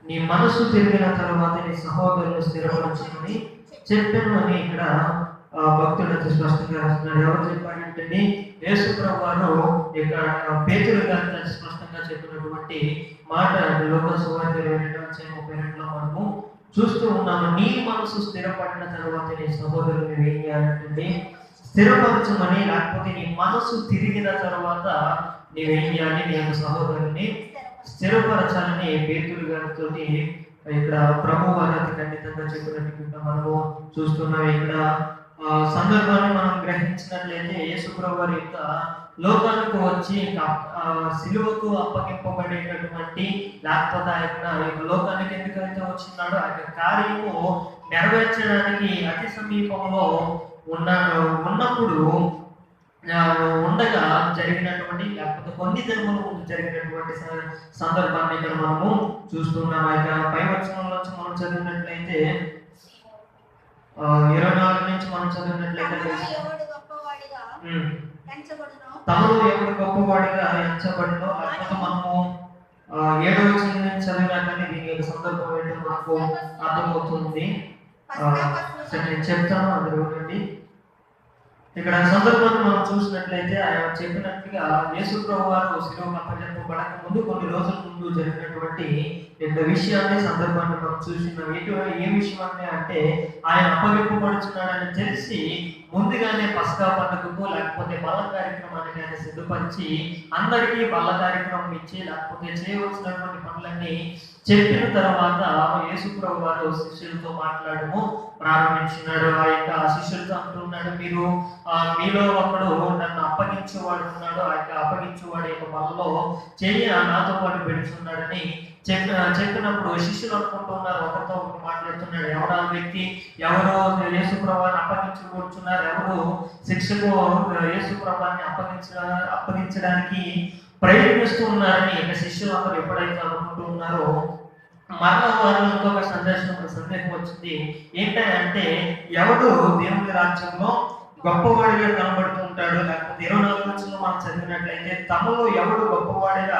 నీ మనసు తిరిగిన తర్వాత నీ సహోదరులు స్థిరపరచుకొని చెప్పాను అని ఇక్కడ భక్తుడు అతి స్పష్టంగా రాస్తున్నాడు. ఎవరు చెప్పాడంటే యేసు ప్రభువు వారు ఇక్కడ పేతురు గారితో స్పష్టంగా చెప్పినటువంటి మాట లోక సువార్త 22:32 మనము చూస్తూ ఉన్నాము. నీ మనసు స్థిరపడిన తర్వాత నీ సహోదరులు ఏం చేయాలంటే స్థిరపరచమని, లేకపోతే నీ మనసు తిరిగిన తర్వాత నీవేం చేయాలి, నీ యొక్క సహోదరుని స్థిరపరచాలని పేతురు గారితో ఇక్కడ ప్రభు వారు అతి ఖండితంగా చెప్పినట్టుగా మనము చూస్తున్నాం. ఇక్కడ సందర్భాన్ని మనం గ్రహించినట్లయితే యేసు ప్రభు వారి యొక్క లోకానికి వచ్చి సిలువకు అప్పగింపబడేటటువంటి, లేకపోతే ఆయన లోకానికి ఎందుకైతే వచ్చినాడో ఆ యొక్క కార్యము నెరవేర్చడానికి అతి సమీపంలో ఉన్నప్పుడు ఉండగా జరిగినటువంటి, లేకపోతే కొన్ని దినముల ముందు జరిగినటువంటి సందర్భాన్ని ఇక్కడ మనము చూస్తున్నాం. ఆ యొక్క పై వచనంలో మనం చదివినట్లయితే 24 నుంచి మనం చదివినట్లయితే తమలో ఎవడు గొప్పవాడిగా ఎంచబడినో, లేకపోతే మనము 7వ వచనం నుంచి చదివినా కానీ దీని యొక్క సందర్భం ఏంటో మనకు అర్థమవుతుంది. నేను చెప్తాను, అందరూ వినండి. ఇక్కడ సందర్భాన్ని మనం చూసినట్లయితే ఆయన చెప్పినట్లుగా యేసు ప్రభు వారు శిలువకు అప్పగింపబడక ముందు కొన్ని రోజుల ముందు జరిగినటువంటి విషయాన్ని, సందర్భాన్ని మనం చూసినాం. ఏ విషయం అంటే ఆయన అప్పగింపబడుచున్నాడని తెలిసి ముందుగానే పస్కా పండుగకు లేకపోతే బల్ల కార్యక్రమానికి ఆయన సిద్ధపరిచి అందరికీ బల్ల కార్యక్రమం ఇచ్చి, లేకపోతే చేయవలసినటువంటి పనులన్నీ చెప్పిన తర్వాత యేసు ప్రభు వారు శిష్యులతో మాట్లాడము ప్రారంభించినాడు. ఆ యొక్క శిష్యులతో అంటున్నాడు, మీరు మీలో ఒకడు నన్ను అప్పగించేవాడు ఉన్నాడు, ఆ యొక్క అప్పగించేవాడు యొక్క బలలో చెయ్యి నాతో పాటు పెడుతున్నాడని చెప్పినప్పుడు శిష్యులు అనుకుంటున్నారు, ఒకరితో ఒకరు మాట్లాడుతున్నాడు, ఎవరు ఆ వ్యక్తి, ఎవరు యేసు ప్రభువుని అప్పగించబడుతున్నారు, ఎవరు శిక్షకు యేసు ప్రభువుని అప్పగించడానికి ప్రయత్నిస్తూ ఉన్నారని ఇక శిష్యులు అందరూ ఎప్పుడైతే అనుకుంటూ ఉన్నారో మరణ వారిలో ఇంకొక సందేహం వచ్చింది. ఏంటంటే ఎవడు దేవుని రాజ్యంలో గొప్పవాడిగా కనబడుతూ ఉంటాడు, లేకపోతే 24 వచనంలో మనం చదివినట్లయితే తమలో ఎవడు గొప్పవాడిగా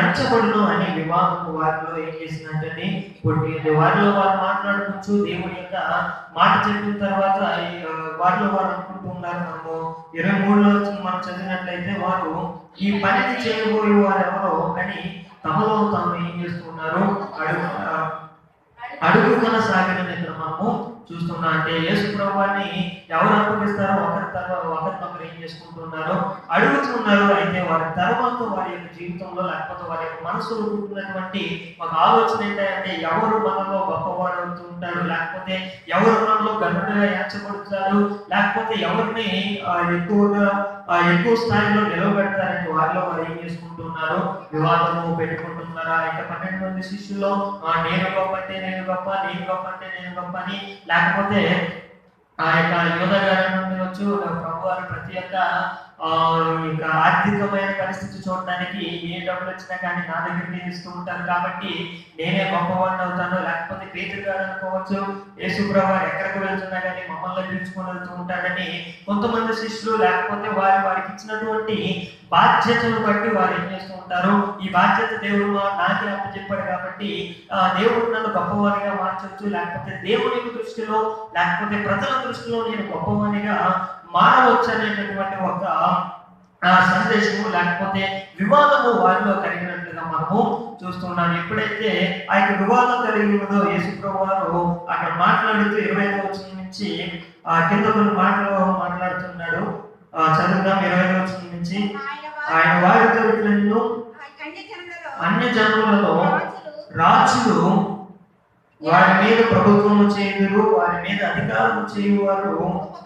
ఎంచబడును అనే వివాదము వారిలో ఏం చేసిందంటే పుట్టింది. వారిలో వారు మాట్లాడుకోవచ్చు, దేవుని యొక్క మాట చెప్పిన తర్వాత వారిలో వారు అనుకుంటూ ఉన్నారు. మనము 23లో మనం చదివినట్లయితే వారు ఈ పనిని చేయబోయే వారు ఎవరో అని తమలో తాము ఏం చేస్తున్నారు, అడుగు కొనసాగిన ఇక్కడ మనము చూస్తున్నా. అంటే యేసు ప్రభువుని ఎవరు అప్పగిస్తారో ఒకరినొకరు ఏం చేసుకుంటున్నారో అడుగుతున్నారు. అయితే వారి తర్వాత వారి యొక్క జీవితంలో, లేకపోతే వారి యొక్క మనసులో ఉంటున్నటువంటి ఒక ఆలోచన ఏంటంటే ఎవరు మనలో గొప్పవాడు అవుతూ ఉంటాడు, లేకపోతే ఎవరు మనలో గనుడుగా ఎంచబడుతారు, లేకపోతే ఎవరిని ఎక్కువ స్థాయిలో నిలవబెడతారని వారిలో వారు ఏం చేసుకుంటున్నారు, వివాదము పెట్టుకుంటున్నారు. ఆ యొక్క 12 మంది శిష్యుల్లో నేను గొప్ప అంటే నేను గొప్ప, నేను గొప్ప అంటే నేను గొప్ప అని, లేకపోతే ఆ యొక్క యోధ గారి నుండి వచ్చు ప్రభు వారు ప్రతి ఒక్క ఆర్థికమైన పరిస్థితి చూడడానికి ఏ డబ్బులు వచ్చినా కానీ నా దగ్గరికి ఇస్తూ ఉంటారు కాబట్టి నేనే గొప్పవాడిని అవుతాను, లేకపోతే పేతురు గారు అనుకోవచ్చు, యేసు ప్రభు ఎక్కడికి వెళ్తున్నా కానీ మమ్మల్ని పిలుచుకొని వెళ్తూ ఉంటాడని కొంతమంది శిష్యులు, లేకపోతే వారికి ఇచ్చినటువంటి బాధ్యతను బట్టి వారు ఏం చేస్తూ ఉంటారు, ఈ బాధ్యత దేవుడు నాకే అప్పచెప్పాడు కాబట్టి దేవుడు నన్ను గొప్పవాడిగా మార్చవచ్చు, లేకపోతే దేవుని దృష్టిలో లేకపోతే ప్రజల దృష్టిలో నేను గొప్పవాడిగా మారవచ్చు అనేటటువంటి ఒక సందేశము, లేకపోతే వివాదము వారిలో కలిగినట్లుగా మనము చూస్తున్నాం. ఎప్పుడైతే ఆ యొక్క వివాదం కలిగినదో యేసు ప్రభువు వారు అక్కడ మాట్లాడుతూ 25వ వచనం నుంచి కింద కొన్ని మాట్లాడుతున్నాడు. చదువుదాం. 25వ వచనం నుంచి ఆయన వారితో ఇట్లను అన్య జనులలో రాజులు వారి మీద ప్రభుత్వం చేయుదురు, వారి మీద అధికారం చేయువారు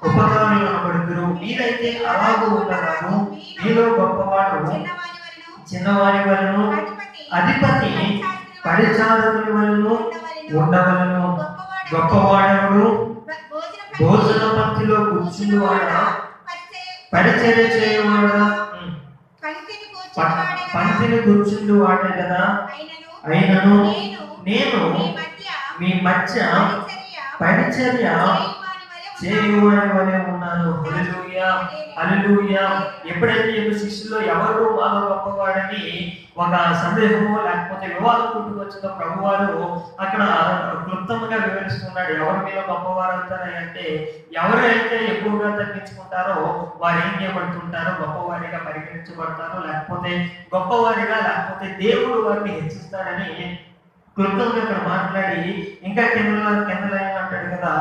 ఉపకారులు అనబడుదురు. మీరైతే అలాగూ ఉండరాదు, మీలో గొప్పవాడు చిన్నవారి వలన, అధిపతి పరిచారకుని వలన ఉండవలను. గొప్పవాడు భోజన పంక్తిలో కూర్చుండువాడా, పరిచర్య చేయవాడా, పంక్తిని కూర్చుండువాడే కదా. అయినను నేను మీ మధ్య పరిచర్య చేయువాని వలె ఉన్నాను. హల్లెలూయా, హల్లెలూయా. ఎప్పుడైతే ఈ శిష్యుల్లో ఎవరు మాలో గొప్పవాడని ఒక సందేహము లేకపోతే వివాదం పుట్టుకొచ్చిందో ప్రభువారు అక్కడ క్లుప్తంగా వివరిస్తున్నాడు. ఎవరు మీలో గొప్పవారు అవుతారు అంటే ఎవరైతే ఎక్కువగా తగ్గించుకుంటారో వారు ఏం చేయబడుతుంటారో గొప్పవారిగా పరిగణించబడతారు, లేకపోతే గొప్పవారిగా, లేకపోతే దేవుడు వారిని హెచ్చిస్తాడని క్లుప్తంగా ఇక్కడ మాట్లాడి ఇంకా కింద అంటాడు కదా,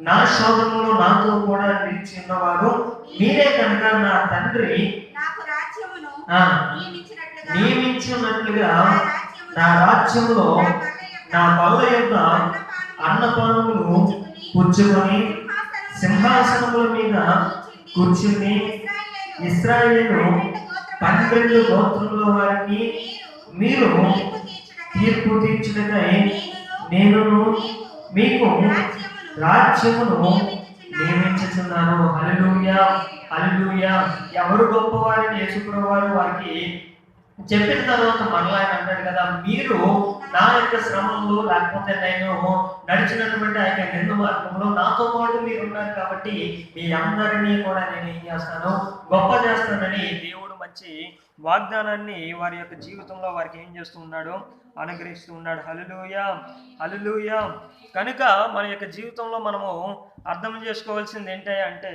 నా శోధనలో నాతో కూడా నిలిచి ఉన్నవారు మీరే కనుక నా తండ్రి నియమించినట్లుగా నా రాజ్యంలో నా బల్ల యొక్క అన్నపానములు పుచ్చుకొని సింహాసనముల మీద కూర్చుని ఇశ్రాయేలు 12 గోత్రముల వారికి మీరు తీర్పు తీర్చుటకై నేనును మీకు రాజ్యమును నియమించుచున్నాను. హల్లెలూయా, హల్లెలూయా. ఎవరు గొప్పవారిని యేసుప్రభువు వారు వారికి చెప్పిన తర్వాత మరలా ఆయన అంటాడు కదా, మీరు నా యొక్క శ్రమంలో లేకపోతే నేను నడిచినటువంటి ఆ యొక్క నిండు మార్గంలో నాతో పాటు మీరు ఉన్నారు కాబట్టి మీ అందరినీ కూడా నేను ఏం చేస్తాను, గొప్ప చేస్తానని దేవుడు మంచి వాగ్దానాన్ని వారి యొక్క జీవితంలో వారికి ఏం చేస్తూ ఉన్నాడు, అనుగ్రహిస్తూ ఉన్నాడు. హల్లెలూయా, హల్లెలూయా. కనుక మన యొక్క జీవితంలో మనము అర్థం చేసుకోవాల్సింది ఏంటి అంటే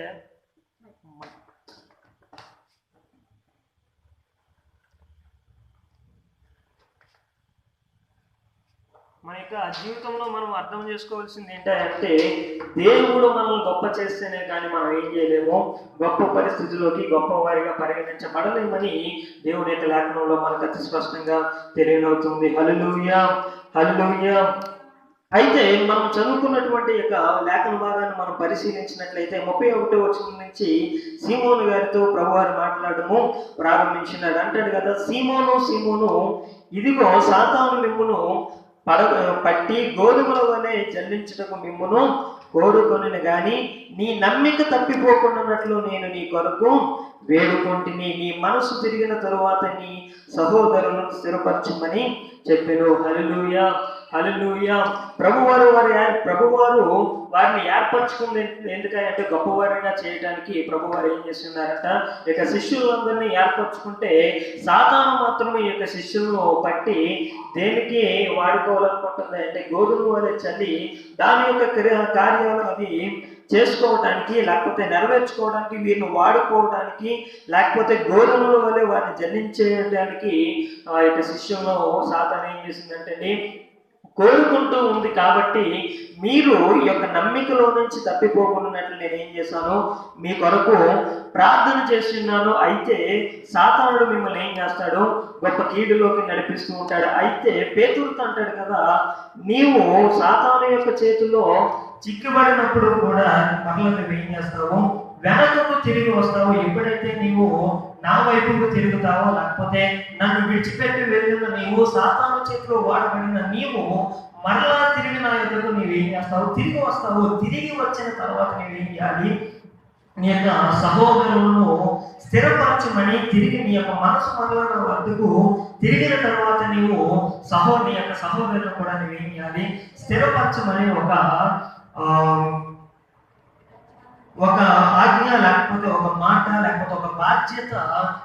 మన యొక్క జీవితంలో మనం అర్థం చేసుకోవాల్సింది ఏంటంటే దేవుడు మనల్ని గొప్ప చేస్తేనే కానీ మనం ఏం చేయలేము, గొప్ప పరిస్థితుల్లోకి గొప్పవారిగా పరిగణించబడలేమని దేవుడి యొక్క లేఖనంలో మనకు అతి స్పష్టంగా తెలియనవుతుంది. హల్లెలూయా, హల్లెలూయా. అయితే మనం చదువుకున్నటువంటి యొక్క లేఖన భాగాన్ని మనం పరిశీలించినట్లయితే 31వ వచనం నుంచి సీమోను గారితో ప్రభువారు మాట్లాడము ప్రారంభించినాడు. అంటాడు కదా, సీమోను సీమోను, ఇదిగో సాతాను మిమ్మును పట్టి గోధుమల వలె జల్లించుటకు మిమ్మును కోరుకొనిను గాని నీ నమ్మిక తప్పిపోకుండానట్లు నేను నీ కొరకు వేడుకొంటిని. నీ మనసు తిరిగిన తరువాత నీ సహోదరులను స్థిరపరచమని చెప్పెను. హల్లెలూయా, హల్లెలూయా. ప్రభువారు వారిని ఏర్పరచుకుంది ఎందుకంటే గొప్పవారిగా చేయడానికి ప్రభువారు ఏం చేస్తున్నారట, ఇక శిష్యులందరినీ ఏర్పరచుకుంటే సాతాను మాత్రం ఈ యొక్క శిష్యులను పట్టి దేనికి వాడుకోవాలనుకుంటుంది అంటే గోధుమ వలె చల్లి దాని యొక్క కార్యాలు అవి చేసుకోవటానికి, లేకపోతే నెరవేర్చుకోవడానికి, వీరిని వాడుకోవడానికి, లేకపోతే గోధుమల వలె వారిని జల్లించేయడానికి ఆ యొక్క శిష్యులను సాతాను ఏం చేసిందంటే కోరుకుంటూ ఉంది. కాబట్టి మీరు ఈ యొక్క నమ్మికలో నుంచి తప్పిపోకున్నట్లు నేను ఏం చేశాను, మీ కొరకు ప్రార్థన చేస్తున్నాను. అయితే సాతానుడు మిమ్మల్ని ఏం చేస్తాడు, గొప్ప కీడులోకి నడిపిస్తూ ఉంటాడు. అయితే పేతురుతో అంటాడు కదా, నీవు సాతాను యొక్క చేతుల్లో చిక్కుబడినప్పుడు కూడా మరలా నువ్వు ఏం చేస్తావు, వెనకకు తిరిగి వస్తావు. ఎప్పుడైతే నీవు నా వైపుకు తిరుగుతావో, లేకపోతే నన్ను విడిచిపెట్టి వెళ్ళిన నీవు, సాతాను చేతిలో వాడబడిన నీవు మరలా తిరిగి నా ఎదురు నీవేం చేస్తావు, తిరిగి వస్తావు. తిరిగి వచ్చిన తర్వాత నీవేం చేయాలి, నీ యొక్క సహోదరులను స్థిరపరచమని తిరిగి నీ యొక్క మనసు మరల వద్దకు తిరిగిన తర్వాత నీవు నీ యొక్క సహోదరులను కూడా నీవేం చేయాలి, స్థిరపరచమని ఒక ఆజ్ఞ, లేకపోతే ఒక మాట, లేకపోతే ఒక బాధ్యత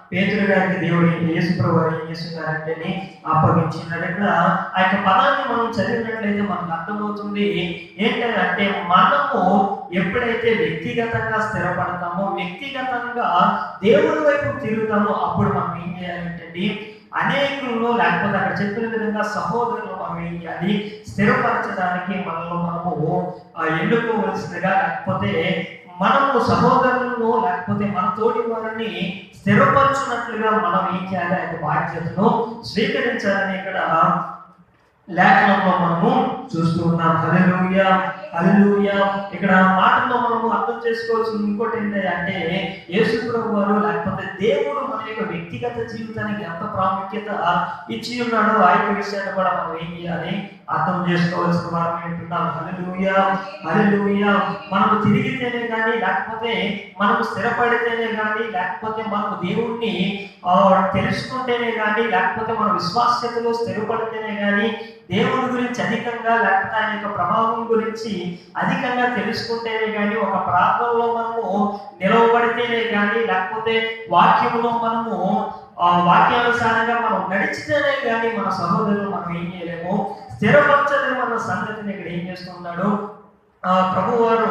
పేతురు గారికి దేవుడు యేసుప్రభువు ఏం చేస్తున్నారంటే అప్పగించినాడు. ఇక్కడ ఆ యొక్క పదాన్ని మనం చదివినట్లయితే మనకు అర్థమవుతుంది ఏంటంటే మనము ఎప్పుడైతే వ్యక్తిగతంగా స్థిరపడతామో, వ్యక్తిగతంగా దేవుడి వైపు తిరుగుతామో, అప్పుడు మనం ఏం చేయాలంటే అనేకులను, లేకపోతే అక్కడ చెప్పిన విధంగా సహోదరులు మనం ఏం చేయాలి, స్థిరపరచడానికి మనము ఎన్నుకోవలసిందిగా, లేకపోతే మనము సహోదరులను లేకపోతే మన తోటి వారిని స్థిరపరచున్నట్లుగా మనం ఏం చేయాలి, ఆయన బాధ్యతను స్వీకరించాలని ఇక్కడ లేఖనంలో మనము చూస్తూ ఉన్నాం. హల్లెలూయా, హల్లెలూయా. ఇక్కడ మాటల్లో మనము అర్థం చేసుకోవాల్సింది ఇంకోటి ఏంటంటే యేసుప్రభువు వారు లేకపోతే దేవుడు మన యొక్క వ్యక్తిగత జీవితానికి ఎంత ప్రాముఖ్యత ఇచ్చి ఉన్నాడో ఆ యొక్క విషయాన్ని కూడా మనం ఏం చేయాలి, అర్థం చేసుకోవాల్సిన వారు ఏంటున్నాం. హల్లెలూయా, హల్లెలూయా. మనము తిరిగితేనే కానీ, లేకపోతే మనము స్థిరపడితేనే కానీ, లేకపోతే మనము దేవుణ్ణి తెలుసుకుంటేనే కానీ, లేకపోతే మన విశ్వాస్యతలో స్థిరపడితేనే కానీ దేవుని గురించి అధికంగా లేకపోతే ఆయన యొక్క ప్రభావం గురించి అధికంగా తెలుసుకుంటేనే కానీ, ఒక ప్రాంతంలో మనము నిలవబడితేనే కానీ, లేకపోతే వాక్యంలో మనము వాక్యానుసారంగా మనం నడిచితేనే కానీ మన సహోదరులు మనం ఏం చేయలేము, స్థిరపరచలేమన్న సంగతిని ఇక్కడ ఏం చేస్తున్నాడు ప్రభు వారు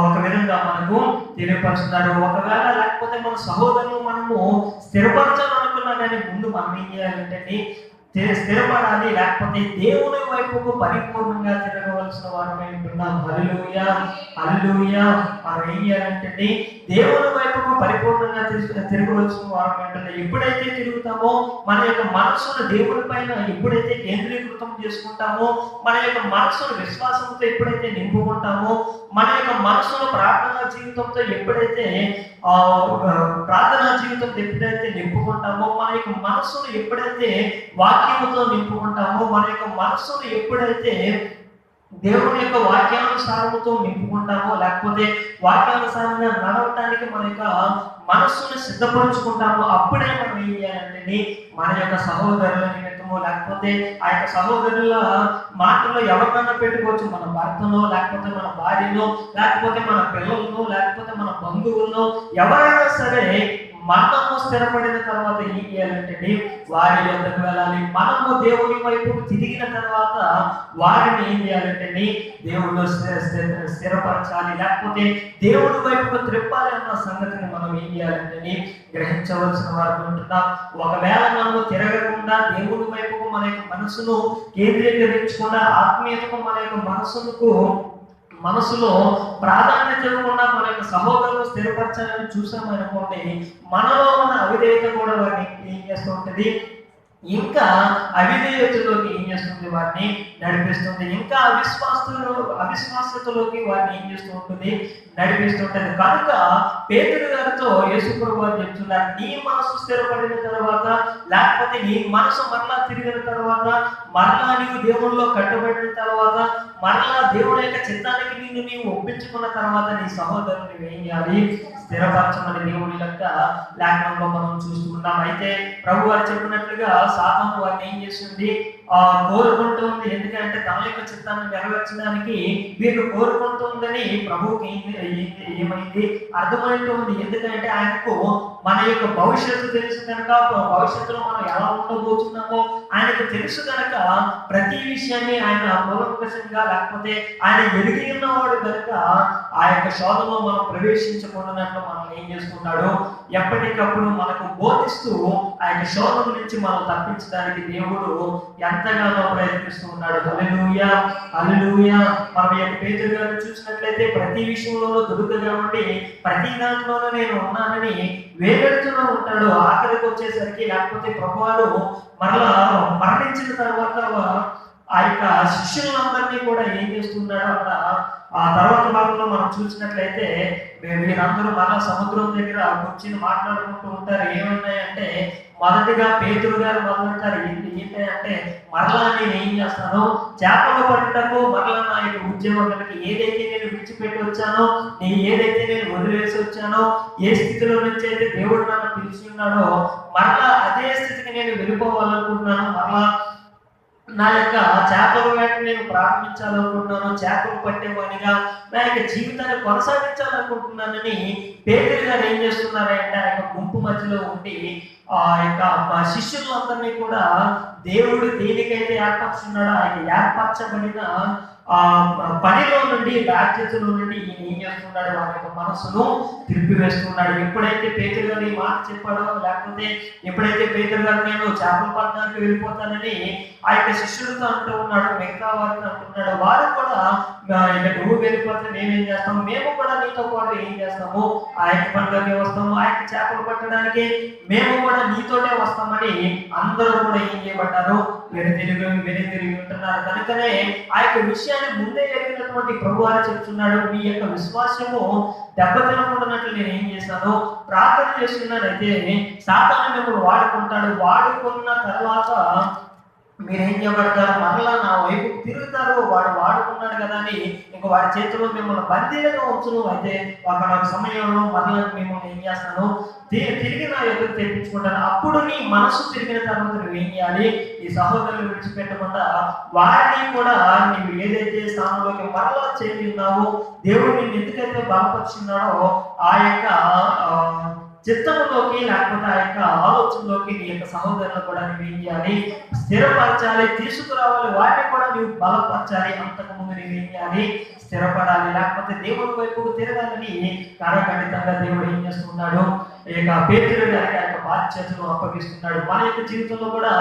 ఒక విధంగా మనకు తెలియపరుస్తున్నారు. ఒకవేళ లేకపోతే మన సహోదరులు మనము స్థిరపరచాలనుకున్నా కానీ ముందు మనం ఏం చేయాలంటే స్థిరపడాలి, లేకపోతే దేవుని వైపుకు పరిపూర్ణంగా తిరగవలసిన వారమై ఉంటున్నాం. హల్లెలూయా హల్లెలూయా. మనం ఏం చేయాలంటే దేవుని వైపుకు పరిపూర్ణంగా తిరగవలసిన వారమై ఉంటున్నాం. ఎప్పుడైతే తిరుగుతామో మన యొక్క మనస్సును దేవుని పైన ఎప్పుడైతే కేంద్రీకృతం చేసుకుంటామో, మన యొక్క మనస్సును విశ్వాసంతో ఎప్పుడైతే నింపుకుంటామో, మన యొక్క మనస్సును ప్రార్థనా జీవితంతో ఎప్పుడైతే నింపుకుంటామో, మన యొక్క మనస్సును ఎప్పుడైతే వాక్యముతో నింపుకుంటామో, మన యొక్క మనస్సును ఎప్పుడైతే దేవుని యొక్క వాక్యానుసారముతో నింపుకుంటామో, లేకపోతే వాక్యానుసారంగా నడవటానికి మన యొక్క మనస్సును సిద్ధపరుచుకుంటామో, అప్పుడే మనం ఏం చేయాలంటే మన యొక్క సహోదరుల నిమిత్తము, లేకపోతే ఆ యొక్క సహోదరుల మాటలో ఎవరికన్నా పెట్టుకోవచ్చు, మన భర్తలో, లేకపోతే మన భార్యలో, లేకపోతే మన పిల్లలను, లేకపోతే మన బంధువులను, ఎవరైనా సరే మనము స్థిరపడిన తర్వాత ఏం చేయాలంటే వారి యొద్దకు వెళ్ళాలి. మనము దేవుని వైపు తిరిగిన తర్వాత వారిని ఏం చేయాలంటే దేవుడు స్థిరపరచాలి, లేకపోతే దేవుడి వైపుకు త్రిప్పాలి అన్న సంగతిని మనం ఏం చేయాలంటే గ్రహించవలసిన వారు ఉంటున్నాం. ఒకవేళ మనము తిరగకుండా దేవుడి వైపుకు మన యొక్క మనసును కేంద్రీకరించకుండా, ఆత్మీయతకు మన యొక్క మనసులో ప్రాధాన్యత ఇవ్వకుండా మన యొక్క సహోదరులు స్థిరపరచాలని చూసామనుకోండి, మనలో ఉన్న అవిధేయత కూడా వారిని ఏం చేస్తూ ఉంటుంది, ఇంకా అవిధేయతలోకి ఏం చేస్తుంది, వారిని నడిపిస్తుంది. ఇంకా అవిశ్వాసతలోకి వారిని ఏం చేస్తూ ఉంటుంది, నడిపిస్తుంటది. కనుక పేతురు గారితో యేసుప్రభు వారు చెప్తున్నారు, నీ మనసు స్థిరపడిన తర్వాత, లేకపోతే నీ మనసు మరలా తిరిగిన తర్వాత, మరలా నీవు దేవుళ్ళలో కట్టుబడిన తర్వాత, మరలా దేవుని యొక్క చిత్తానికి నీవు ఒప్పించుకున్న తర్వాత నీ సహోదరుని ఏం చేయాలి, స్థిరపరచమని దేవుని యొక్క లేఖనంలో మనం చూస్తున్నాం. అయితే ప్రభు వారు చెప్పినట్లుగా సాతాను వారిని ఏం చేస్తుంది, కోరుకుంటుంది. ఎందుకంటే తన యొక్క చిత్తాన్ని నెరవేర్చడానికి వీళ్ళు కోరుకుంటుందని ప్రభువుకి ఏమైంది అర్థమైంది. ఎందుకంటే ఆయనకు మన యొక్క భవిష్యత్తు తెలుసు కనుక, భవిష్యత్తులో మనం ఎలా ఉండబోతున్నామో ఆయనకు తెలుసు కనుక, ప్రతి విషయాన్ని ఆయన కూలంకషంగా, లేకపోతే ఆయన ఎరిగి ఉన్నవాడు కనుక ఆ యొక్క శోధనలో మనం ప్రవేశించకూడనట్లు మనం ఏం చేసుకున్నాడు, ఎప్పటికప్పుడు మనకు బోధిస్తూ ఆ యొక్క శోధన నుంచి మనం తప్పించడానికి దేవుడు ఎంతగానో ప్రయత్నిస్తూ ఉన్నాడు. హల్లెలూయా హల్లెలూయా. మనం యొక్క పేతురు గారిని చూసినట్లయితే ప్రతి విషయంలోనూ దొరుకుగా ఉండి ప్రతి దాంట్లోనూ నేను ఉన్నానని వేగెడుతూనే ఉంటాడు. ఆఖరికి వచ్చేసరికి, లేకపోతే ప్రభువారు మరలా మరణించిన తర్వాత ఆ యొక్క శిష్యులందరినీ కూడా ఏం చేస్తున్నాడు అక్కడ ఆ తర్వాత భాగంలో మనం చూసినట్లయితే వీరందరూ మరలా సముద్రం దగ్గర కూర్చొని మాట్లాడుకుంటూ ఉంటారు. ఏమన్నాయంటే, మొదటిగా పేతురు గారు మొదలుపెడతారు, ఏంటంటే మరలా నేను ఏం చేస్తాను, చేపలు పట్టటకు మరలా నా యొక్క ఉద్యోగాలకి ఏదైతే నేను విడిచిపెట్టి వచ్చానో, ఏదైతే నేను వదిలేసి వచ్చానో, ఏ స్థితిలో నుంచి అయితే దేవుడు నన్ను పిలిచి ఉన్నాడో మరలా అదే స్థితికి నేను వెళ్ళిపోవాలనుకుంటున్నాను. మరలా నా యొక్క చేపల వేట నేను ప్రారంభించాలనుకుంటున్నాను, చేపలు పట్టేవాడిగా నా యొక్క జీవితాన్ని కొనసాగించాలనుకుంటున్నానని పేతురు గారు ఏం చేస్తున్నారంటే ఆ యొక్క గుంపు మధ్యలో ఉండి ఆ యొక్క శిష్యులందరినీ కూడా దేవుడు దేనికైతే ఏర్పరుచున్నాడో ఆ ఏర్పరచబడిన ఆ పనిలో నుండి, బాధ్యతలో నుండి ఏం చేస్తున్నాడు, వారి యొక్క మనసును తిరిపివేస్తున్నాడు. ఎప్పుడైతే పేతురు గారు ఈ మాట చెప్పాడో, లేకపోతే ఎప్పుడైతే పేతురు గారు నేను చేపల పట్టణానికి వెళ్ళిపోతానని ఆ యొక్క శిష్యులతో అంటూ ఉన్నాడు, మిగతా వారిని అంటున్నాడు, వారు కూడా ఇక నువ్వు వెళ్ళిపోతే మేమేం చేస్తాము, మేము కూడా నీతో పాటు ఏం చేస్తాము, ఆ యొక్క పనులకి వస్తాము, ఆ యొక్క చేపలు పట్టడానికి మేము కూడా నీతోటే వస్తామని అందరూ కూడా ఏం చేయబడ్డారు, వెనుతిరిగి ఉంటున్నారు. కనుకనే ఆ యొక్క విషయాన్ని ముందే ఎరిగినటువంటి ప్రభువారు చెప్తున్నాడు, మీ యొక్క విశ్వాసము దెబ్బతినకుండానట్లు నేను ఏం చేశాను, ప్రార్థన చేస్తున్నాను. అయితే సాతాను మిమ్మల్ని వాడుకుంటాడు, వాడుకున్న తర్వాత మీరేం చేయబడతారు, మరలా నా వైపు తిరుగుతారు. వాడు వాడుకున్న ఉన్నాడు కదా అని ఇంక వాడి చేతిలో మిమ్మల్ని బందీలుగా ఉంచును. అయితే ఒక సమయంలో మరలా మిమ్మల్ని ఏం చేస్తాను, తిరిగి నా ఎదురు తెప్పించుకుంటాను. అప్పుడు నీ మనసు తిరిగిన తర్వాత నువ్వు ఏం చేయాలి, ఈ సహోదరులు విడిచిపెట్టకుండా వారిని కూడా నీవు ఏదైతే స్థానంలోకి మరలా చేరి ఉన్నావో, దేవుడు నిన్ను ఎందుకైతే బలపరుచున్నాడో ఆ యొక్క చిత్తంలోకి లేకపోతే ఆ యొక్క ఆలోచనలోకి నీ యొక్క సహోదరులు కూడా నువ్వు ఏం చేయాలి, స్థిరపరచాలి, తీసుకురావాలి. వాటిని కూడా నువ్వు బలపరచాలి. అంతకుముందు నువ్వు ఏం చేయాలి, స్థిరపడాలి. లేకపోతే దేవుడి వైపుకు తిరగాలని కారఖండితంగా దేవుడు ఏం చేస్తున్నాడు, ఇక పేతురు గారికి ఆ యొక్క బాధ్యతను అప్పగిస్తున్నాడు. మన యొక్క జీవితంలో కూడా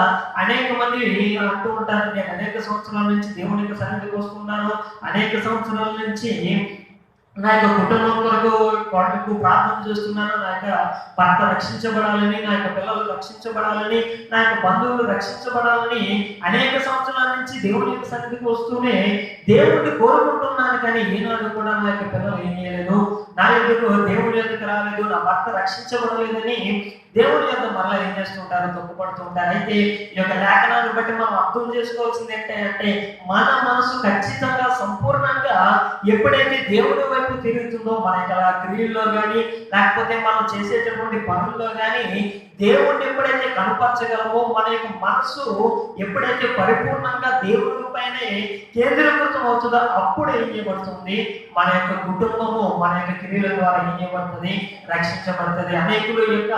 అనేక మంది అంటూ ఉంటారు, నేను అనేక సంవత్సరాల నుంచి దేవుని యొక్క సన్నిధికి వస్తున్నాను, అనేక సంవత్సరాల నుంచి నా యొక్క కుటుంబం కొరకు ప్రార్థన చేస్తున్నాను, నా యొక్క భర్త రక్షించబడాలని, నా యొక్క పిల్లలు రక్షించబడాలని, నా యొక్క బంధువులు రక్షించబడాలని అనేక సంవత్సరాల నుంచి దేవుని యొక్క సన్నిధికి వస్తూనే దేవుడిని కోరుకుంటున్నాను. కానీ ఈనాడు కూడా నా యొక్క పిల్లలు ఏం చేయలేదు, నా యొక్క దేవుడి యొక్కకు రాలేదు, నా భర్త రక్షించబడలేదని దేవుడి యొక్క మరలా ఏం చేస్తుంటారు, తొక్కుపడుతూ ఉంటారు. అయితే ఈ యొక్క లేఖనాన్ని బట్టి మనం అర్థం చేసుకోవాల్సింది ఏంటంటే మన మనసు ఖచ్చితంగా సంపూర్ణంగా ఎప్పుడైతే దేవుడి వైపు తిరుగుతుందో, మన యొక్క క్రియల్లో కానీ లేకపోతే మనం చేసేటటువంటి పనుల్లో కానీ దేవుడిని ఎప్పుడైతే కనపరచగలమో, మన యొక్క మనసు ఎప్పుడైతే పరిపూర్ణంగా దేవుడి పైనే కేంద్రీకృతం అవుతుందో అప్పుడు ఏం చేయబడుతుంది, మన యొక్క కుటుంబము మన యొక్క క్రియల ద్వారా ఏం చేయబడుతుంది, రక్షించబడుతుంది. అనేకుల యొక్క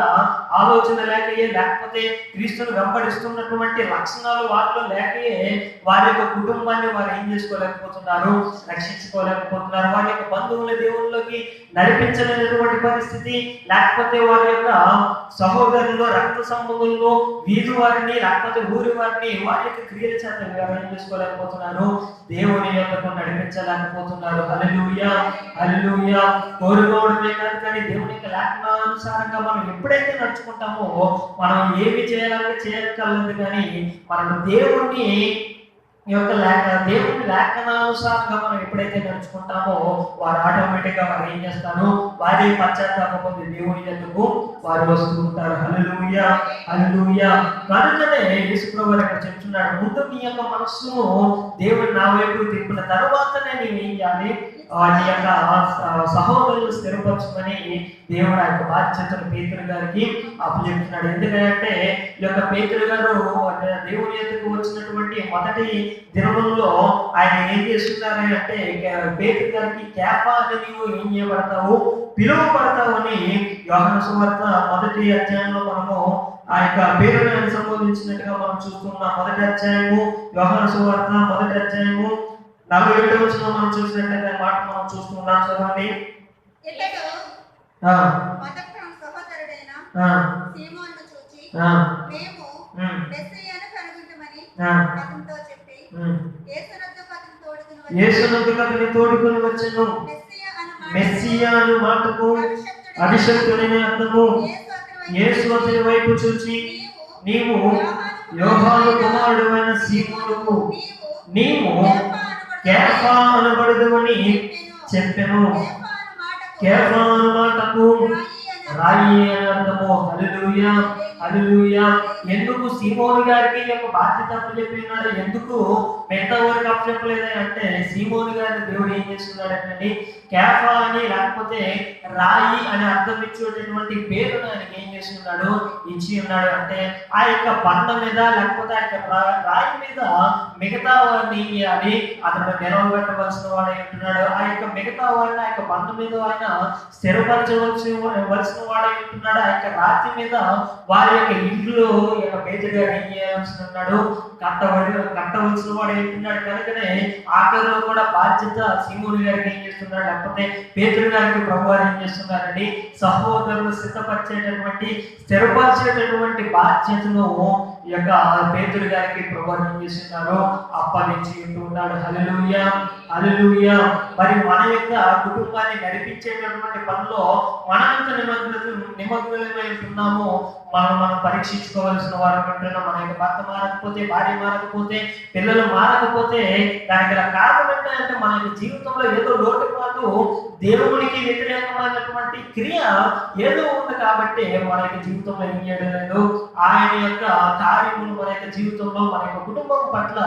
ఆలోచన లేకయే, లేకపోతే క్రీస్తును వెంబడిస్తున్నటువంటి లక్షణాలు వారిలో లేకయే వారి యొక్క కుటుంబాన్ని వారు ఏం చేసుకోలేకపోతున్నారు, రక్షించుకోలేకపోతున్నారు. వారి యొక్క బంధువుల దేవుళ్ళకి నడిపించలేనటువంటి పరిస్థితి, లేకపోతే వారి యొక్క సహోదరులు, రక్త సంబంధుల్లో వీధి వారిని లేకపోతే ఊరి వారిని వారి యొక్క క్రియల చేత ఏం చేసుకోలేకపోతున్నారు, దేవుని యొక్క నడిపించలేకపోతున్నారు. హల్లెలూయా, హల్లెలూయా. కోరుకోవడమే కాదు, కానీ దేవుని యొక్క లేఖనానుసారంగా మనం ఎప్పుడైతే నడుచుకుంటామో మనం ఏమి చేయాలంటే చేయక్కర్లేదు, కానీ మనం దేవుని లేఖనానుసారంగా మనం ఎప్పుడైతే నడుచుకుంటామో వారు ఆటోమేటిక్ గా వారు ఏం చేస్తారు, వారి పశ్చాత్తాపం పొంది దేవుని ఎందుకు వారు వస్తూ ఉంటారు. హల్లెలూయా, హల్లెలూయా. కనుకనే యేసుప్రభువు ఇక్కడ చెప్తున్నాడు, ముందు నీ యొక్క మనస్సును దేవుని నా వైపు తిప్పిన తర్వాతనే నీవు ఏం చేయాలి, నీ యొక్క సహోదరులు స్థిరపరచుకొని దేవుడు ఆ యొక్క బాధ్యతను పేతురు గారికి అప్పచెప్తున్నాడు. ఎందుకంటే ఈ యొక్క పేతురు గారు దేవుని ఎదుకు వచ్చినటువంటి మొదటి దినములలో ఆయన ఏం చేస్తున్నారు అంటే, పేతురు గారికి కేఫా అని నీవు ఏం చేయబడతావు, పిలువబడతావు అని యోహాను సువార్త మొదటి అధ్యాయంలో మనము ఆ యొక్క పేరును సంబోధించినట్టుగా మనం చూస్తున్నాం. మొదటి అధ్యాయము యోహాను సువార్త మొదటి అధ్యాయము 47వ వచనంలో మనం చూసినట్లయితే మాట మనం చూస్తున్నాం. చదవండి. యేసునొద్దకు అతని తోడుకొని వచ్చెను. మెస్సియా అను మాటకు అభిషక్తుడనే అర్థము. యేసు అతని వైపు చూచి, నీవు యోహాను కుమారుడైన సీమోనుకు నీవు కేఫా అనబడదువని చెప్పెను. కేఫా అను మాటకు రాయి అని అర్థము. హల్లెలూయా, హల్లెలూయా. ఎందుకు సీమోను గారికి యొక్క బాధ్యత అప్పచెప్పినాడు, ఎందుకు మిగతా ఊరికి అప్పచెప్పలేదు అంటే, సీమోను గారిని దేవుడు ఏం చేస్తున్నాడంటే కేఫా అని లేకపోతే రాయి అని అర్థం ఇచ్చేటటువంటి పేరును ఆయనకి ఏం చేస్తున్నాడు, ఇచ్చి ఉన్నాడు. అంటే ఆ యొక్క బండ మీద లేకపోతే ఆ యొక్క రాయి మీద మిగతా వారిని అది అతను నిలవబెట్టవలసిన వాడై ఉంటున్నాడు. ఆ యొక్క మిగతా వారిని ఆ యొక్క బండ మీద ఆయన స్థిరపరచవలసిన వాడై ఉంటున్నాడు. ఆ యొక్క రాతి మీద వారి యొక్క ఇంట్లో యొక్క పేతురుగా ఏం చేయాల్సి ఉన్నాడు, కట్టవలసిన వాడు ఉంటున్నాడు. కనుకనే ఆఖరిలో కూడా బాధ్యత సీమోను గారికి ఏం చేస్తున్నాడు, లేకపోతే పేతురు గారికి ప్రభువారు ఏం చేస్తున్నారండి, సహోదరులు సిద్ధపరిచేటటువంటి స్థిరపరిచేటటువంటి బాధ్యతను ఈ యొక్క పేతురు గారికి ప్రభువారు ఏం చేస్తున్నారు, అప్పగించి ఉంటున్నాడు. హల్లెలూయా, హల్లెలూయా. మరి మన యొక్క కుటుంబాన్ని నడిపించేటటువంటి పనిలో మనమంత నిమగ్నమై ఉంటున్నాము. మనం పరీక్షించుకోవాల్సిన వారు ఉంటున్నాం. మన యొక్క భర్త మారకపోతే, భార్య మారకపోతే, పిల్లలు మారకపోతే దానికి కారణం ఏంటంటే మన యొక్క జీవితంలో ఏదో లోటుపాటు, దేవునికి వ్యతిరేకమైనటువంటి క్రియ ఏదో ఉంది. కాబట్టి మన యొక్క జీవితంలో ఏం చేయడం లేదు, ఆయన యొక్క కార్యములు మన యొక్క జీవితంలో మన యొక్క కుటుంబం పట్ల